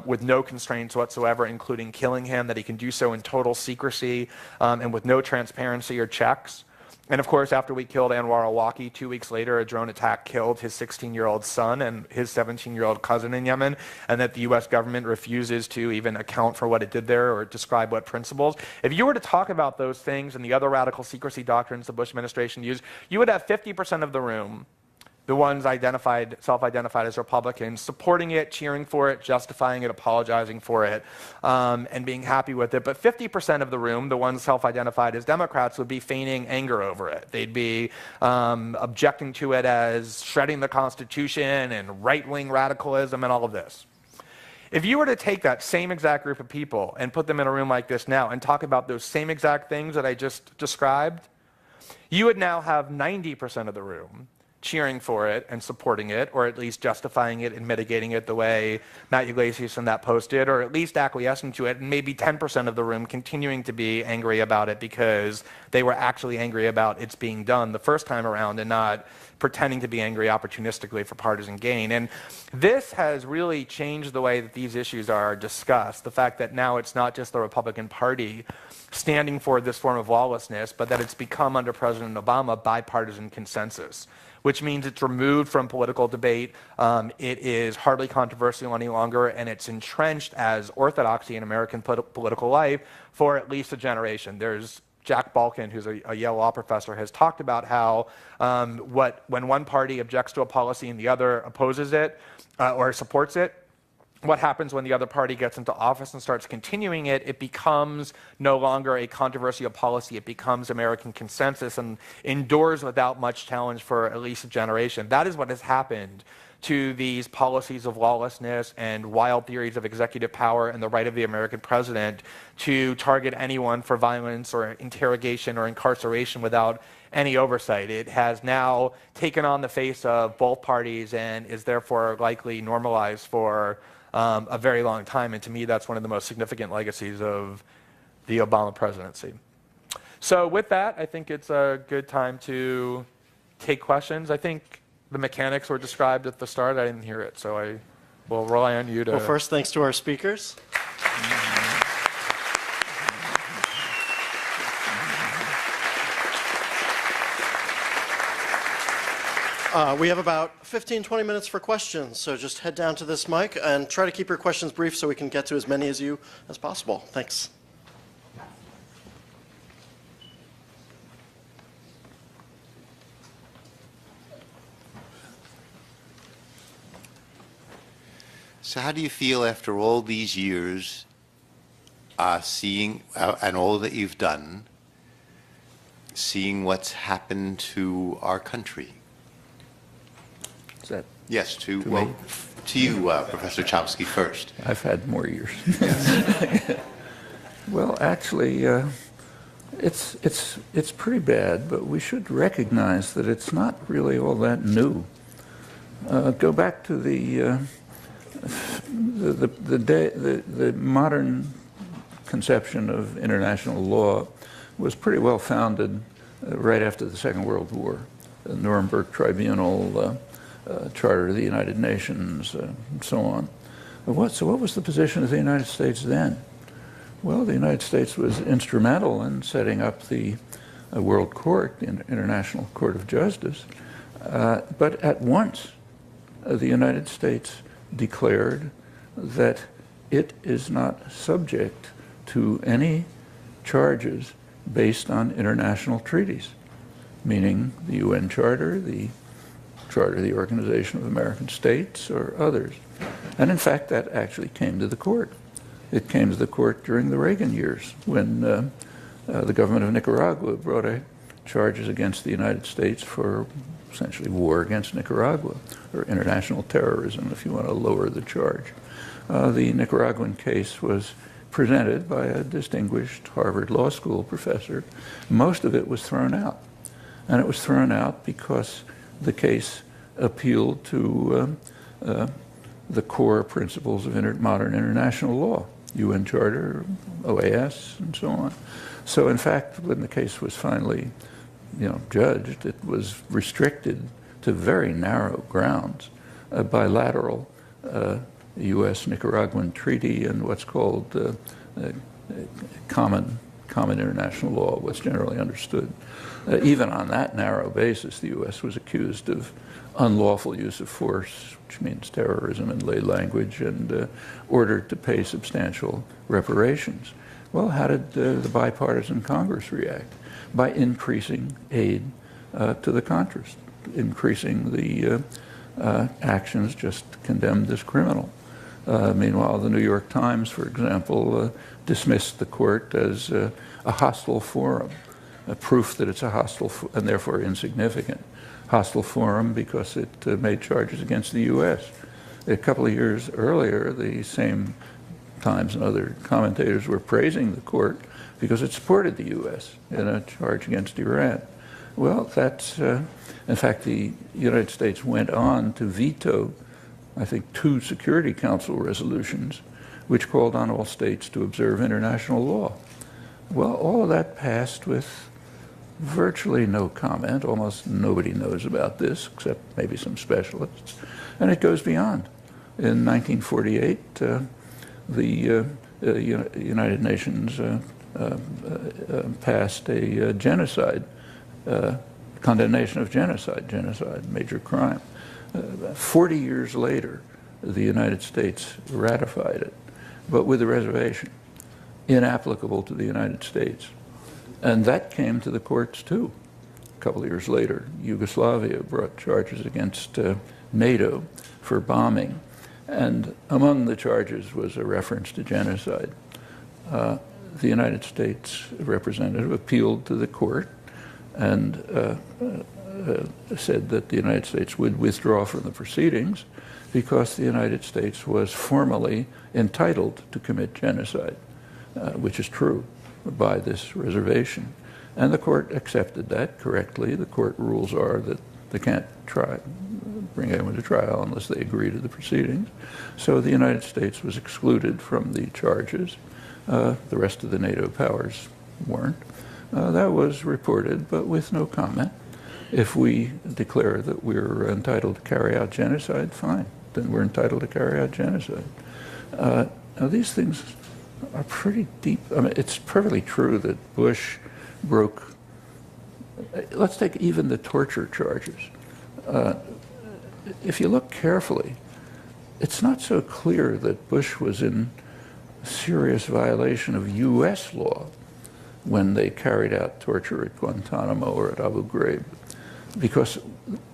with no constraints whatsoever, including killing him, that he can do so in total secrecy and with no transparency or checks. And of course, after we killed Anwar al-Awlaki, 2 weeks later, a drone attack killed his 16-year-old son and his 17-year-old cousin in Yemen, and that the US government refuses to even account for what it did there or describe what principles. If you were to talk about those things and the other radical secrecy doctrines the Bush administration used, you would have 50% of the room, the ones self-identified as Republicans, supporting it, cheering for it, justifying it, apologizing for it, and being happy with it. But 50% of the room, the ones self-identified as Democrats, would be feigning anger over it. They'd be objecting to it as shredding the Constitution and right-wing radicalism and all of this. If you were to take that same exact group of people and put them in a room like this now and talk about those same exact things that I just described, you would now have 90% of the room cheering for it and supporting it, or at least justifying it and mitigating it the way Matt Yglesias and that post did, or at least acquiescing to it, and maybe 10% of the room continuing to be angry about it because they were actually angry about its being done the first time around and not pretending to be angry opportunistically for partisan gain. And this has really changed the way that these issues are discussed. The fact that now it's not just the Republican Party standing for this form of lawlessness, but that it's become, under President Obama, bipartisan consensus, which means it's removed from political debate. It is hardly controversial any longer, and it's entrenched as orthodoxy in American political life for at least a generation. There's Jack Balkin, who's a Yale law professor, has talked about how when one party objects to a policy and the other opposes it or supports it, what happens when the other party gets into office and starts continuing it, it becomes no longer a controversial policy. It becomes American consensus and endures without much challenge for at least a generation. That is what has happened to these policies of lawlessness and wild theories of executive power and the right of the American president to target anyone for violence or interrogation or incarceration without any oversight. It has now taken on the face of both parties and is therefore likely normalized for a very long time. And to me, that's one of the most significant legacies of the Obama presidency. So with that, I think it's a good time to take questions. I think the mechanics were described at the start. I didn't hear it, so I will rely on you to... Well, first, thanks to our speakers. We have about 15, 20 minutes for questions, so just head down to this mic and try to keep your questions brief so we can get to as many as you as possible. Thanks. So how do you feel after all these years seeing, and all that you've done, seeing what's happened to our country? Is that Yes, to you, Professor Chomsky first. I've had more years. Well, actually, It's pretty bad, but we should recognize that it's not really all that new. Go back to the modern conception of international law was pretty well founded right after the Second World War. The Nuremberg Tribunal, Charter of the United Nations, and so on. So what was the position of the United States then? Well, the United States was instrumental in setting up the World Court, the International Court of Justice, but at once the United States declared that it is not subject to any charges based on international treaties, meaning the UN Charter, the Charter of the Organization of American States, or others. And in fact, that actually came to the court. It came to the court during the Reagan years when the government of Nicaragua brought charges against the United States for essentially war against Nicaragua, or international terrorism, if you want to lower the charge. The Nicaraguan case was presented by a distinguished Harvard Law School professor. Most of it was thrown out. And it was thrown out because the case appealed to the core principles of modern international law, UN Charter, OAS, and so on. So in fact, when the case was finally judged, it was restricted to very narrow grounds, a bilateral U.S.-Nicaraguan treaty and what's called common international law, what's generally understood. Even on that narrow basis, the U.S. was accused of unlawful use of force, which means terrorism in lay language, and ordered to pay substantial reparations. Well, how did the bipartisan Congress react? By increasing aid to the Contras, increasing the actions just condemned as criminal. Meanwhile, the New York Times, for example, dismissed the court as a hostile forum, a proof that it's a hostile and therefore insignificant hostile forum because it made charges against the U.S. A couple of years earlier, the same Times and other commentators were praising the court because it supported the U.S. in a charge against Iran. Well, that's, in fact, the United States went on to veto, I think, 2 Security Council resolutions which called on all states to observe international law. Well, all of that passed with virtually no comment. Almost nobody knows about this except maybe some specialists. And it goes beyond. In 1948, the United Nations passed a genocide, condemnation of genocide, major crime. 40 years later, the United States ratified it, but with a reservation, inapplicable to the United States. And that came to the courts too. A couple of years later, Yugoslavia brought charges against NATO for bombing, and among the charges was a reference to genocide. The United States representative appealed to the court and said that the United States would withdraw from the proceedings because the United States was formally entitled to commit genocide, which is true, by this reservation. And the court accepted that correctly. The court rules are that they can't bring anyone to trial unless they agree to the proceedings. So the United States was excluded from the charges. The rest of the NATO powers weren't. That was reported, but with no comment. If we declare that we're entitled to carry out genocide, fine. Then we're entitled to carry out genocide. Now these things are pretty deep. I mean, it's perfectly true that Bush broke, let's take even the torture charges. If you look carefully, it's not so clear that Bush was in serious violation of U.S. law when they carried out torture at Guantanamo or at Abu Ghraib, because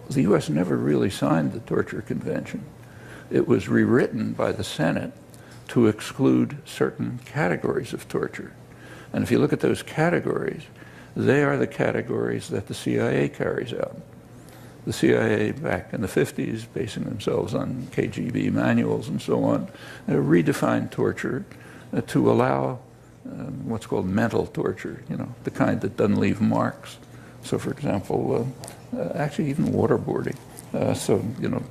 the U.S. never really signed the Torture Convention. It was rewritten by the Senate to exclude certain categories of torture. And if you look at those categories, they are the categories that the CIA carries out. The CIA back in the 50s, basing themselves on KGB manuals and so on, redefined torture to allow what's called mental torture, the kind that doesn't leave marks. So, for example, actually even waterboarding.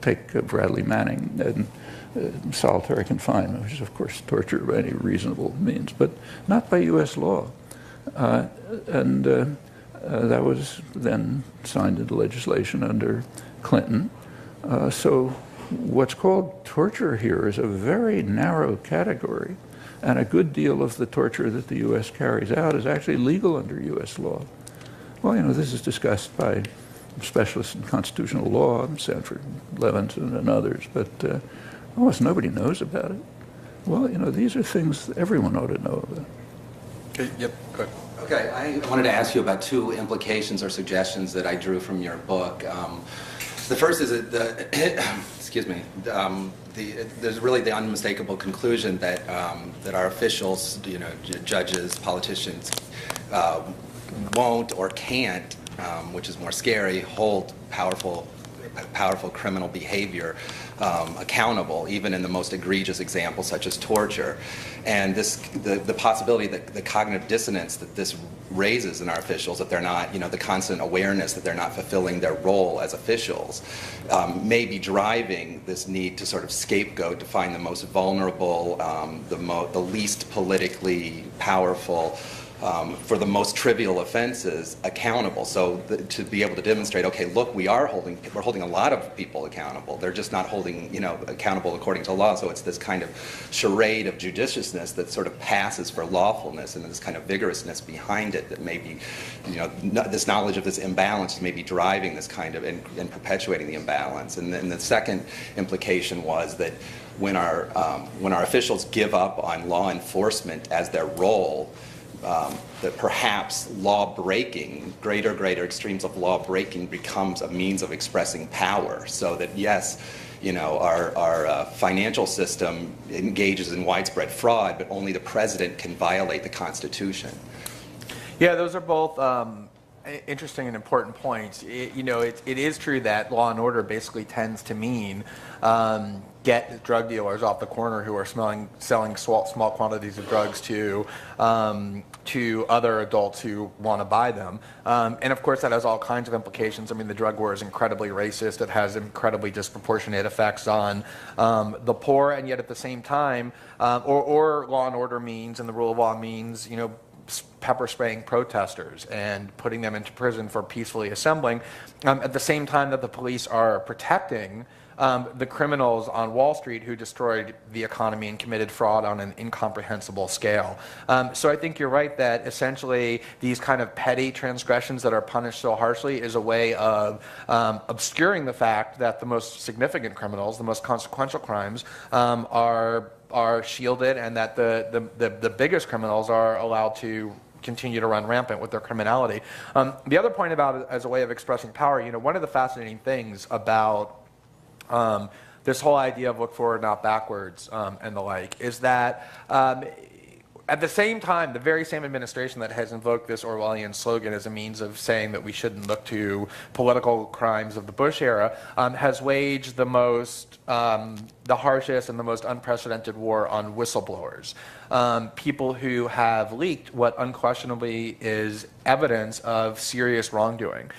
Take Bradley Manning and solitary confinement, which is, of course, torture by any reasonable means, but not by U.S. law. That was then signed into legislation under Clinton. So what's called torture here is a very narrow category, and a good deal of the torture that the U.S. carries out is actually legal under U.S. law. Well, this is discussed by specialists in constitutional law, Sanford Levinson and others, but almost nobody knows about it. Well, these are things that everyone ought to know about. Okay, yep, good. Okay, I wanted to ask you about two implications or suggestions that I drew from your book. The first is that there's really the unmistakable conclusion that that our officials, judges, politicians, won't or can't, which is more scary, hold powerful criminal behavior accountable, even in the most egregious examples such as torture. And the possibility that the cognitive dissonance that this raises in our officials, that they're not, the constant awareness that they're not fulfilling their role as officials, may be driving this need to sort of scapegoat, to find the most vulnerable, the least politically powerful, for the most trivial offenses accountable. So to be able to demonstrate, okay, look, we're holding a lot of people accountable. They're just not holding, accountable according to law. So it's this kind of charade of judiciousness that sort of passes for lawfulness, and this kind of vigorousness behind it that may be, this knowledge of this imbalance may be driving this kind of, and perpetuating the imbalance. And then the second implication was that when our officials give up on law enforcement as their role, that perhaps law breaking, greater extremes of law breaking, becomes a means of expressing power. So that yes, our financial system engages in widespread fraud, but only the president can violate the Constitution. Yeah, those are both interesting and important points. It is true that law and order basically tends to mean get drug dealers off the corner who are selling small quantities of drugs to other adults who want to buy them. And of course that has all kinds of implications. I mean, the drug war is incredibly racist. It has incredibly disproportionate effects on the poor, and yet at the same time, or law and order means, and the rule of law means, pepper spraying protesters and putting them into prison for peacefully assembling, at the same time that the police are protecting the criminals on Wall Street who destroyed the economy and committed fraud on an incomprehensible scale. So I think you're right that essentially these kind of petty transgressions that are punished so harshly is a way of obscuring the fact that the most significant criminals, the most consequential crimes, are shielded, and that the biggest criminals are allowed to continue to run rampant with their criminality. The other point about it as a way of expressing power, one of the fascinating things about this whole idea of look forward, not backwards, and the like, is that at the same time, the very same administration that has invoked this Orwellian slogan as a means of saying that we shouldn't look to political crimes of the Bush era, has waged the harshest and the most unprecedented war on whistleblowers. People who have leaked what unquestionably is evidence of serious wrongdoing.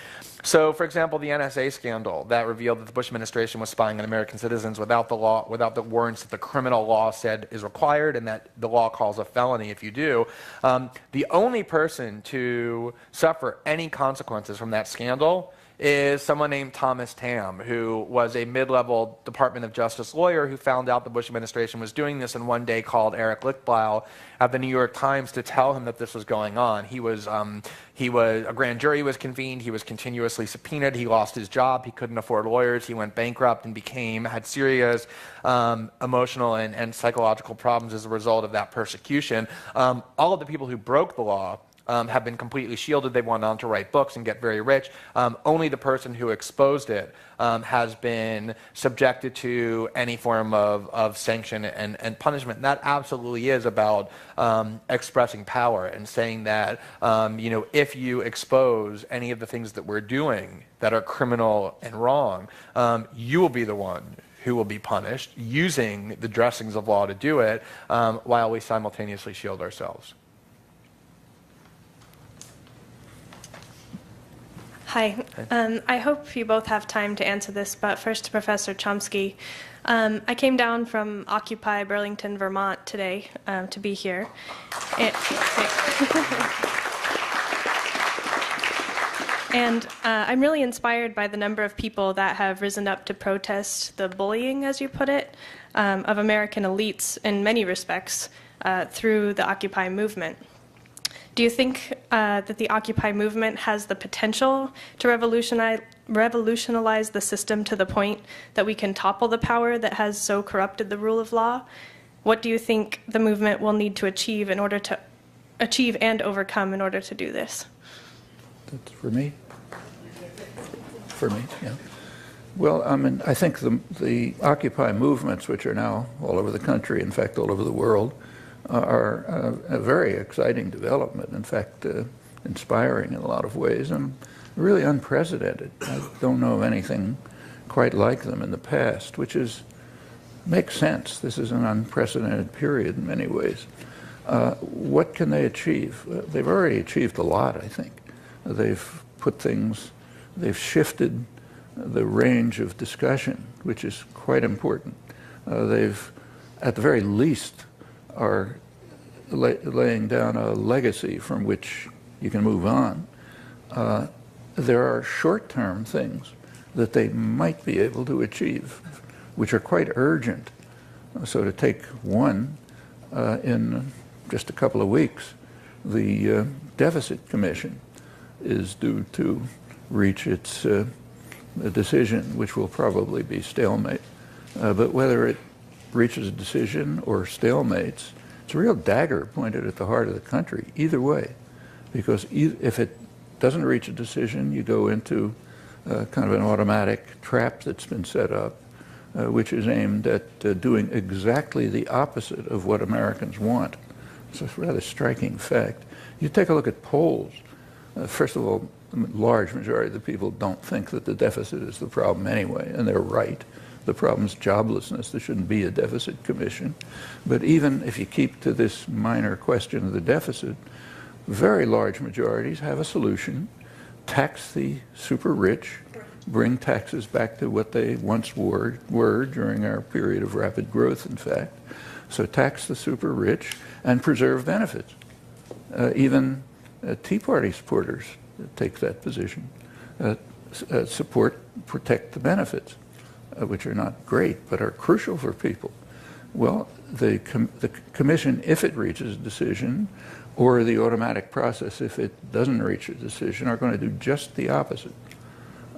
So, for example, the NSA scandal that revealed that the Bush administration was spying on American citizens without the law, without the warrants that the criminal law said is required, and that the law calls a felony if you do. The only person to suffer any consequences from that scandal is someone named Thomas Tam, who was a mid-level Department of Justice lawyer who found out the Bush administration was doing this, and one day called Eric Lichtblau at the New York Times to tell him that this was going on. A grand jury was convened. He was continuously subpoenaed. He lost his job. He couldn't afford lawyers. He went bankrupt and had serious emotional and psychological problems as a result of that persecution. All of the people who broke the law have been completely shielded. They went on to write books and get very rich. Only the person who exposed it has been subjected to any form of sanction and punishment. And that absolutely is about expressing power and saying that if you expose any of the things that we're doing that are criminal and wrong, you will be the one who will be punished using the dressings of law to do it, while we simultaneously shield ourselves. Hi. I hope you both have time to answer this, but first to Professor Chomsky. I came down from Occupy Burlington, Vermont today to be here. And I'm really inspired by the number of people that have risen up to protest the bullying, as you put it, of American elites in many respects through the Occupy movement. Do you think that the Occupy movement has the potential to revolutionize the system to the point that we can topple the power that has so corrupted the rule of law? What do you think the movement will need to achieve in order to achieve and overcome in order to do this? That's for me? For me, yeah. Well, I mean, I think the Occupy movements, which are now all over the country, in fact, all over the world, are a very exciting development, in fact, inspiring in a lot of ways, and really unprecedented. I don't know of anything quite like them in the past, which makes sense. This is an unprecedented period in many ways. What can they achieve? They've already achieved a lot, I think. They've shifted the range of discussion, which is quite important. They've, at the very least, are laying down a legacy from which you can move on. There are short-term things that they might be able to achieve, which are quite urgent. So to take one, in just a couple of weeks, the Deficit Commission is due to reach its decision, which will probably be stalemate. But whether it reaches a decision or stalemates, it's a real dagger pointed at the heart of the country, either way. Because if it doesn't reach a decision, you go into kind of an automatic trap that's been set up, which is aimed at doing exactly the opposite of what Americans want. So it's a rather striking fact. You take a look at polls. First of all, a large majority of the people don't think that the deficit is the problem anyway, and they're right. The problem is joblessness. There shouldn't be a deficit commission. But even if you keep to this minor question of the deficit, very large majorities have a solution. Tax the super rich, bring taxes back to what they once were during our period of rapid growth, in fact. So tax the super rich and preserve benefits. Even Tea Party supporters take that position. Protect the benefits, which are not great, but are crucial for people. Well, the commission, if it reaches a decision, or the automatic process, if it doesn't reach a decision, are going to do just the opposite.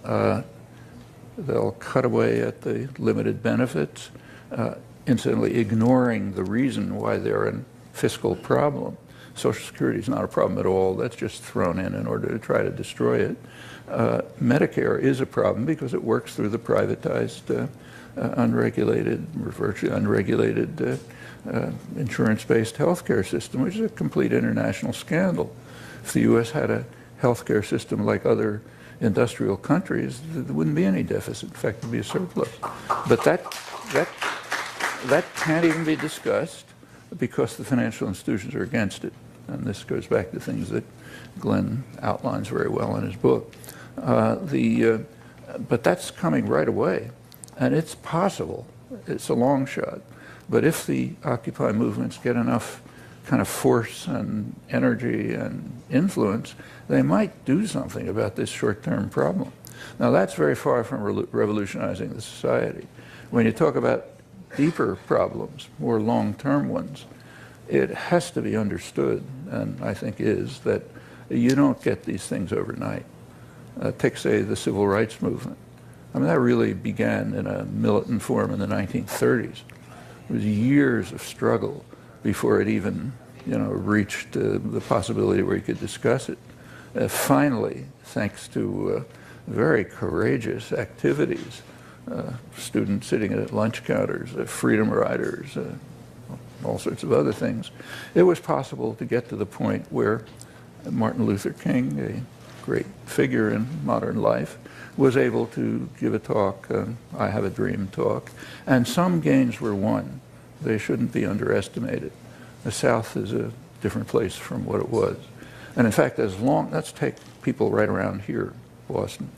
They'll cut away at the limited benefits, incidentally ignoring the reason why they're a fiscal problem. Social Security is not a problem at all. That's just thrown in order to try to destroy it. Medicare is a problem because it works through the privatized, unregulated, or virtually unregulated insurance-based healthcare system, which is a complete international scandal. If the U.S. had a healthcare system like other industrial countries, there wouldn't be any deficit. In fact, there'd be a surplus. But that can't even be discussed because the financial institutions are against it. And this goes back to things that Glenn outlines very well in his book. But that's coming right away. And it's possible. It's a long shot. But if the Occupy movements get enough kind of force and energy and influence, they might do something about this short-term problem. Now, that's very far from revolutionizing the society. When you talk about deeper problems, more long-term ones, it has to be understood, and I think is, that you don't get these things overnight. Take, say, the civil rights movement. I mean, that really began in a militant form in the 1930s. It was years of struggle before it even, reached the possibility where you could discuss it. Finally, thanks to very courageous activities, students sitting at lunch counters, freedom riders, all sorts of other things, it was possible to get to the point where Martin Luther King, a great figure in modern life, was able to give a talk, I Have a Dream talk, and some gains were won. They shouldn't be underestimated. The South is a different place from what it was. And in fact, let's take people right around here, Boston.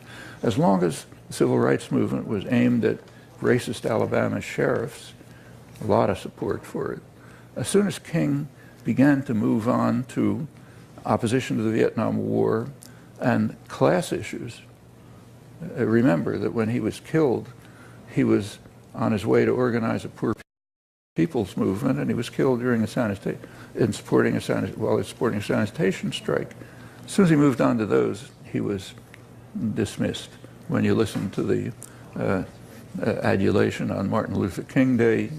As long as the civil rights movement was aimed at racist Alabama sheriffs, a lot of support for it. As soon as King began to move on to opposition to the Vietnam War and class issues, remember that when he was killed, he was on his way to organize a poor people's movement, and he was killed during supporting a sanitation strike. As soon as he moved on to those, he was dismissed. When you listen to the adulation on Martin Luther King Day,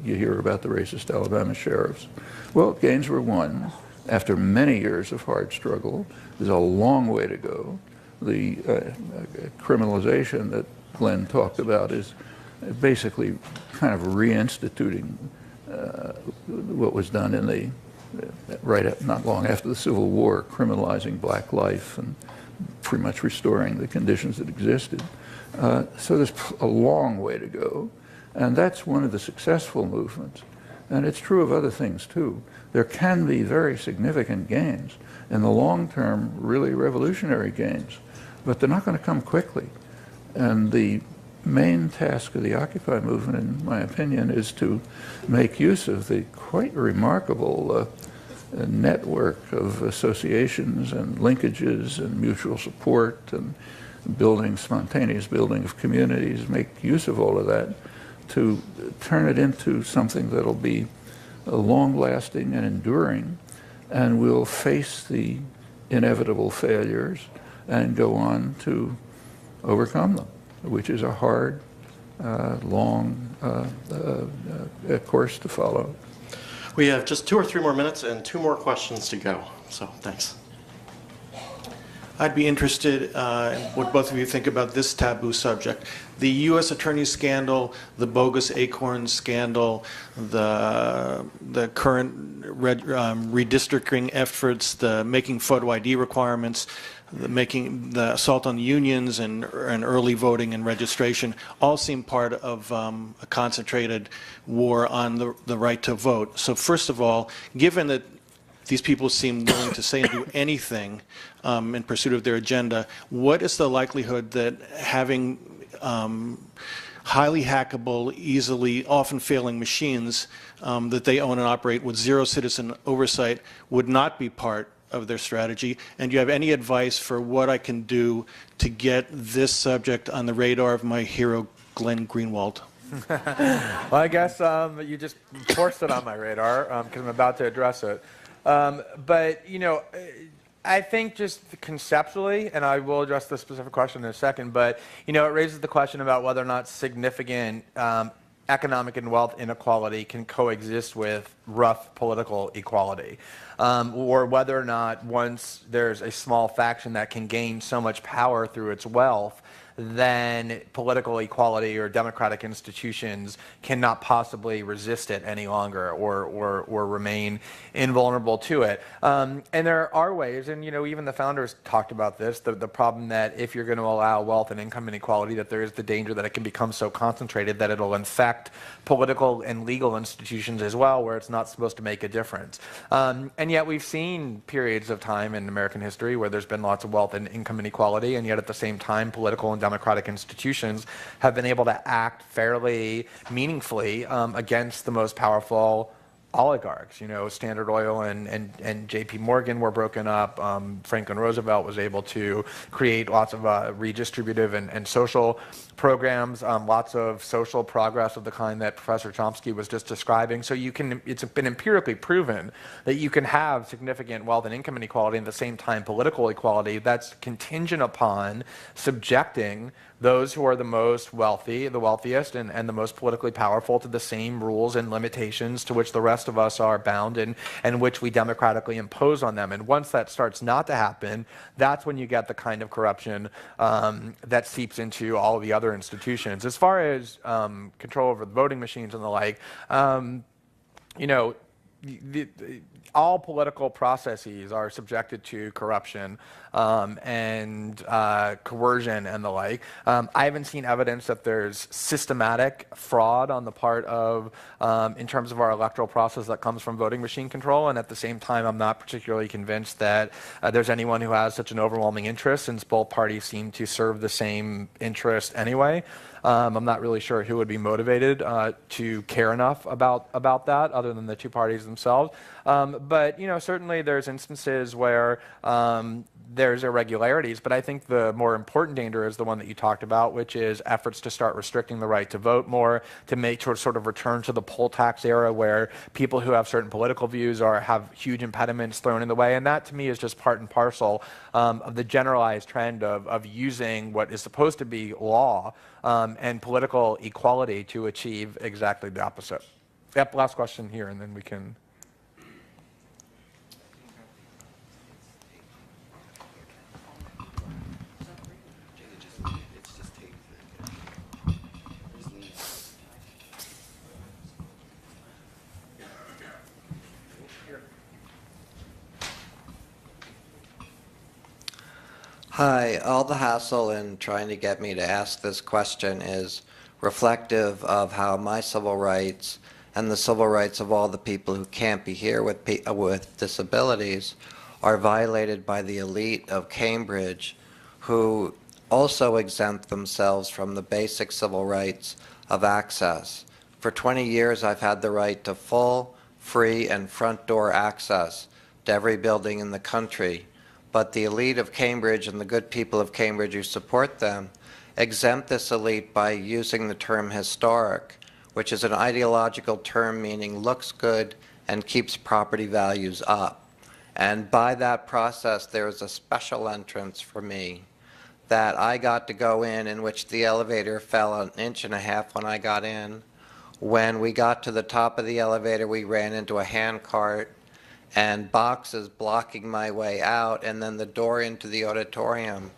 you hear about the racist Alabama sheriffs. Well, gains were won after many years of hard struggle. There's a long way to go. The criminalization that Glenn talked about is basically kind of reinstituting what was done in the not long after the Civil War, criminalizing black life and pretty much restoring the conditions that existed. So there's a long way to go, and that's one of the successful movements. And it's true of other things too. There can be very significant gains in the long term, really revolutionary gains, but they're not going to come quickly. And the main task of the Occupy movement, in my opinion, is to make use of the quite remarkable network of associations and linkages and mutual support and spontaneous building of communities, make use of all of that to turn it into something that'll be long-lasting and enduring, and we'll face the inevitable failures and go on to overcome them, which is a hard, long course to follow. We have just 2 or 3 more minutes and 2 more questions to go, so thanks. I'd be interested in what both of you think about this taboo subject. The U.S. Attorney scandal, the bogus Acorn scandal, the current redistricting efforts, the making photo ID requirements, the assault on unions and early voting and registration all seem part of a concentrated war on the right to vote. So first of all, given that these people seem willing to say and do anything in pursuit of their agenda, what is the likelihood that having highly hackable, easily, often failing machines that they own and operate with zero citizen oversight would not be part of their strategy? And do you have any advice for what I can do to get this subject on the radar of my hero, Glenn Greenwald? Well, I guess you just forced it on my radar because I'm about to address it. But, you know, I think just conceptually, and I will address the specific question in a second, but, you know, it raises the question about whether or not significant economic and wealth inequality can coexist with rough political equality, or whether or not once there's a small faction that can gain so much power through its wealth, then political equality or democratic institutions cannot possibly resist it any longer or remain invulnerable to it. And there are ways, and you know, even the founders talked about this, the problem that if you're going to allow wealth and income inequality, that there is the danger that it can become so concentrated that it'll infect political and legal institutions as well, where it's not supposed to make a difference. And yet we've seen periods of time in American history where there's been lots of wealth and income inequality, and yet at the same time political and democratic institutions have been able to act fairly meaningfully against the most powerful oligarchs. You know, Standard Oil and J.P. Morgan were broken up. Franklin Roosevelt was able to create lots of redistributive and social programs, lots of social progress of the kind that Professor Chomsky was just describing. So you can, it's been empirically proven that you can have significant wealth and income inequality and at the same time political equality that's contingent upon subjecting those who are the most wealthy, the wealthiest, and the most politically powerful to the same rules and limitations to which the rest of us are bound and which we democratically impose on them. And once that starts not to happen, that's when you get the kind of corruption that seeps into all of the other institutions. As far as control over the voting machines and the like, you know, all political processes are subjected to corruption and coercion and the like. I haven't seen evidence that there's systematic fraud on the part of, in terms of our electoral process that comes from voting machine control. And at the same time, I'm not particularly convinced that there's anyone who has such an overwhelming interest, since both parties seem to serve the same interest anyway. I'm not really sure who would be motivated to care enough about that, other than the two parties themselves. But certainly there's instances where there's irregularities, but I think the more important danger is the one that you talked about, which is efforts to start restricting the right to vote more, to make sort of return to the poll tax era, where people who have certain political views have huge impediments thrown in the way. And that, to me, is just part and parcel of the generalized trend of using what is supposed to be law and political equality to achieve exactly the opposite. Yep, last question here, and then we can... Hi, all the hassle in trying to get me to ask this question is reflective of how my civil rights and the civil rights of all the people who can't be here with disabilities are violated by the elite of Cambridge, who also exempt themselves from the basic civil rights of access. For 20 years, I've had the right to full, free, and front door access to every building in the country. But the elite of Cambridge and the good people of Cambridge who support them exempt this elite by using the term historic, which is an ideological term meaning looks good and keeps property values up. And by that process, there is a special entrance for me that I got to go in which the elevator fell an inch and a half when I got in. When we got to the top of the elevator, we ran into a hand cart and boxes blocking my way out, and then the door into the auditorium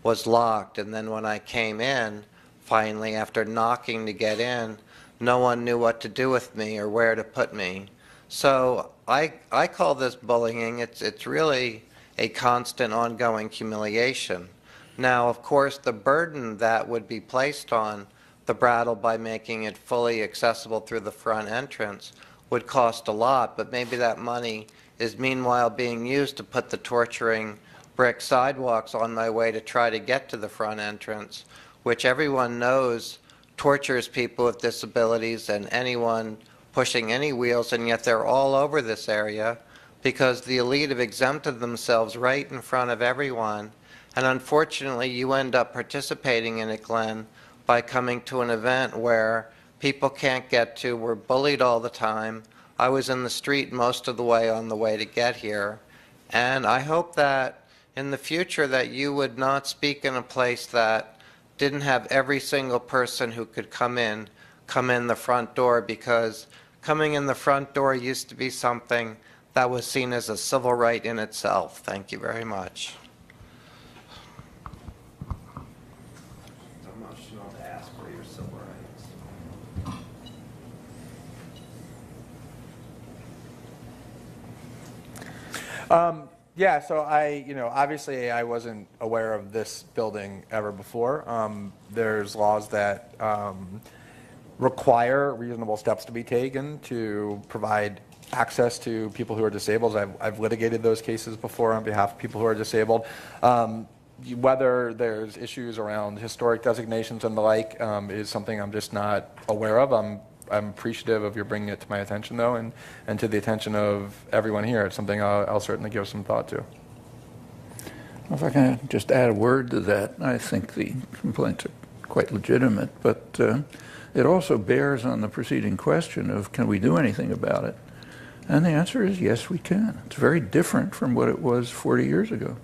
was locked. And then when I came in, finally, after knocking to get in, no one knew what to do with me or where to put me. So I call this bullying. It's really a constant ongoing humiliation. Now, of course, the burden that would be placed on the Brattle by making it fully accessible through the front entrance would cost a lot, but maybe that money is meanwhile being used to put the torturing brick sidewalks on my way to try to get to the front entrance, which everyone knows tortures people with disabilities and anyone pushing any wheels, and yet they're all over this area because the elite have exempted themselves right in front of everyone. And unfortunately, you end up participating in it, Glenn, by coming to an event where people can't get to. We're bullied all the time. I was in the street most of the way on the way to get here. And I hope that in the future that you would not speak in a place that didn't have every single person who could come in the front door, because coming in the front door used to be something that was seen as a civil right in itself. Thank you very much. It's emotional to ask for your civil rights. Yeah, so obviously I wasn't aware of this building ever before. There's laws that require reasonable steps to be taken to provide access to people who are disabled. I've litigated those cases before on behalf of people who are disabled. Whether there's issues around historic designations and the like is something I'm just not aware of. I'm appreciative of your bringing it to my attention, though, and to the attention of everyone here. It's something I'll certainly give some thought to. If I can just add a word to that, I think the complaints are quite legitimate, but it also bears on the preceding question of can we do anything about it? And the answer is yes, we can. It's very different from what it was 40 years ago.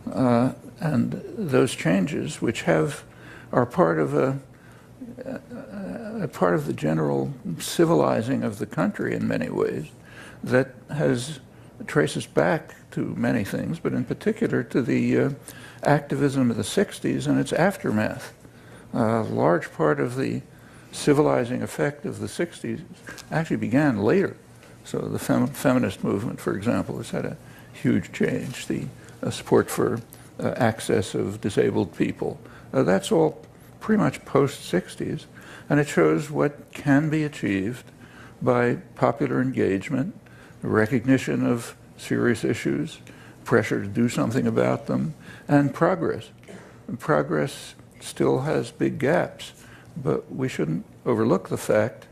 And those changes, which are part of a part of the general civilizing of the country in many ways, that traces back to many things, but in particular to the activism of the 60s and its aftermath. A large part of the civilizing effect of the 60s actually began later, So the feminist movement, for example, has had a huge change. The support for access of disabled people. That's all pretty much post-60s, and it shows what can be achieved by popular engagement, recognition of serious issues, pressure to do something about them, and progress. And progress still has big gaps, but we shouldn't overlook the fact,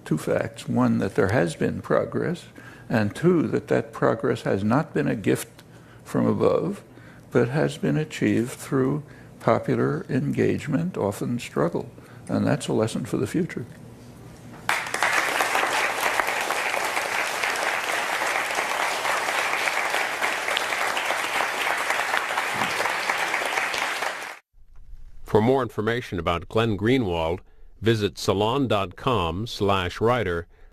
two facts. One, that there has been progress, and two, that that progress has not been a gift from above, but has been achieved through popular engagement, often struggle. And that's a lesson for the future. For more information about Glenn Greenwald, visit salon.com/writer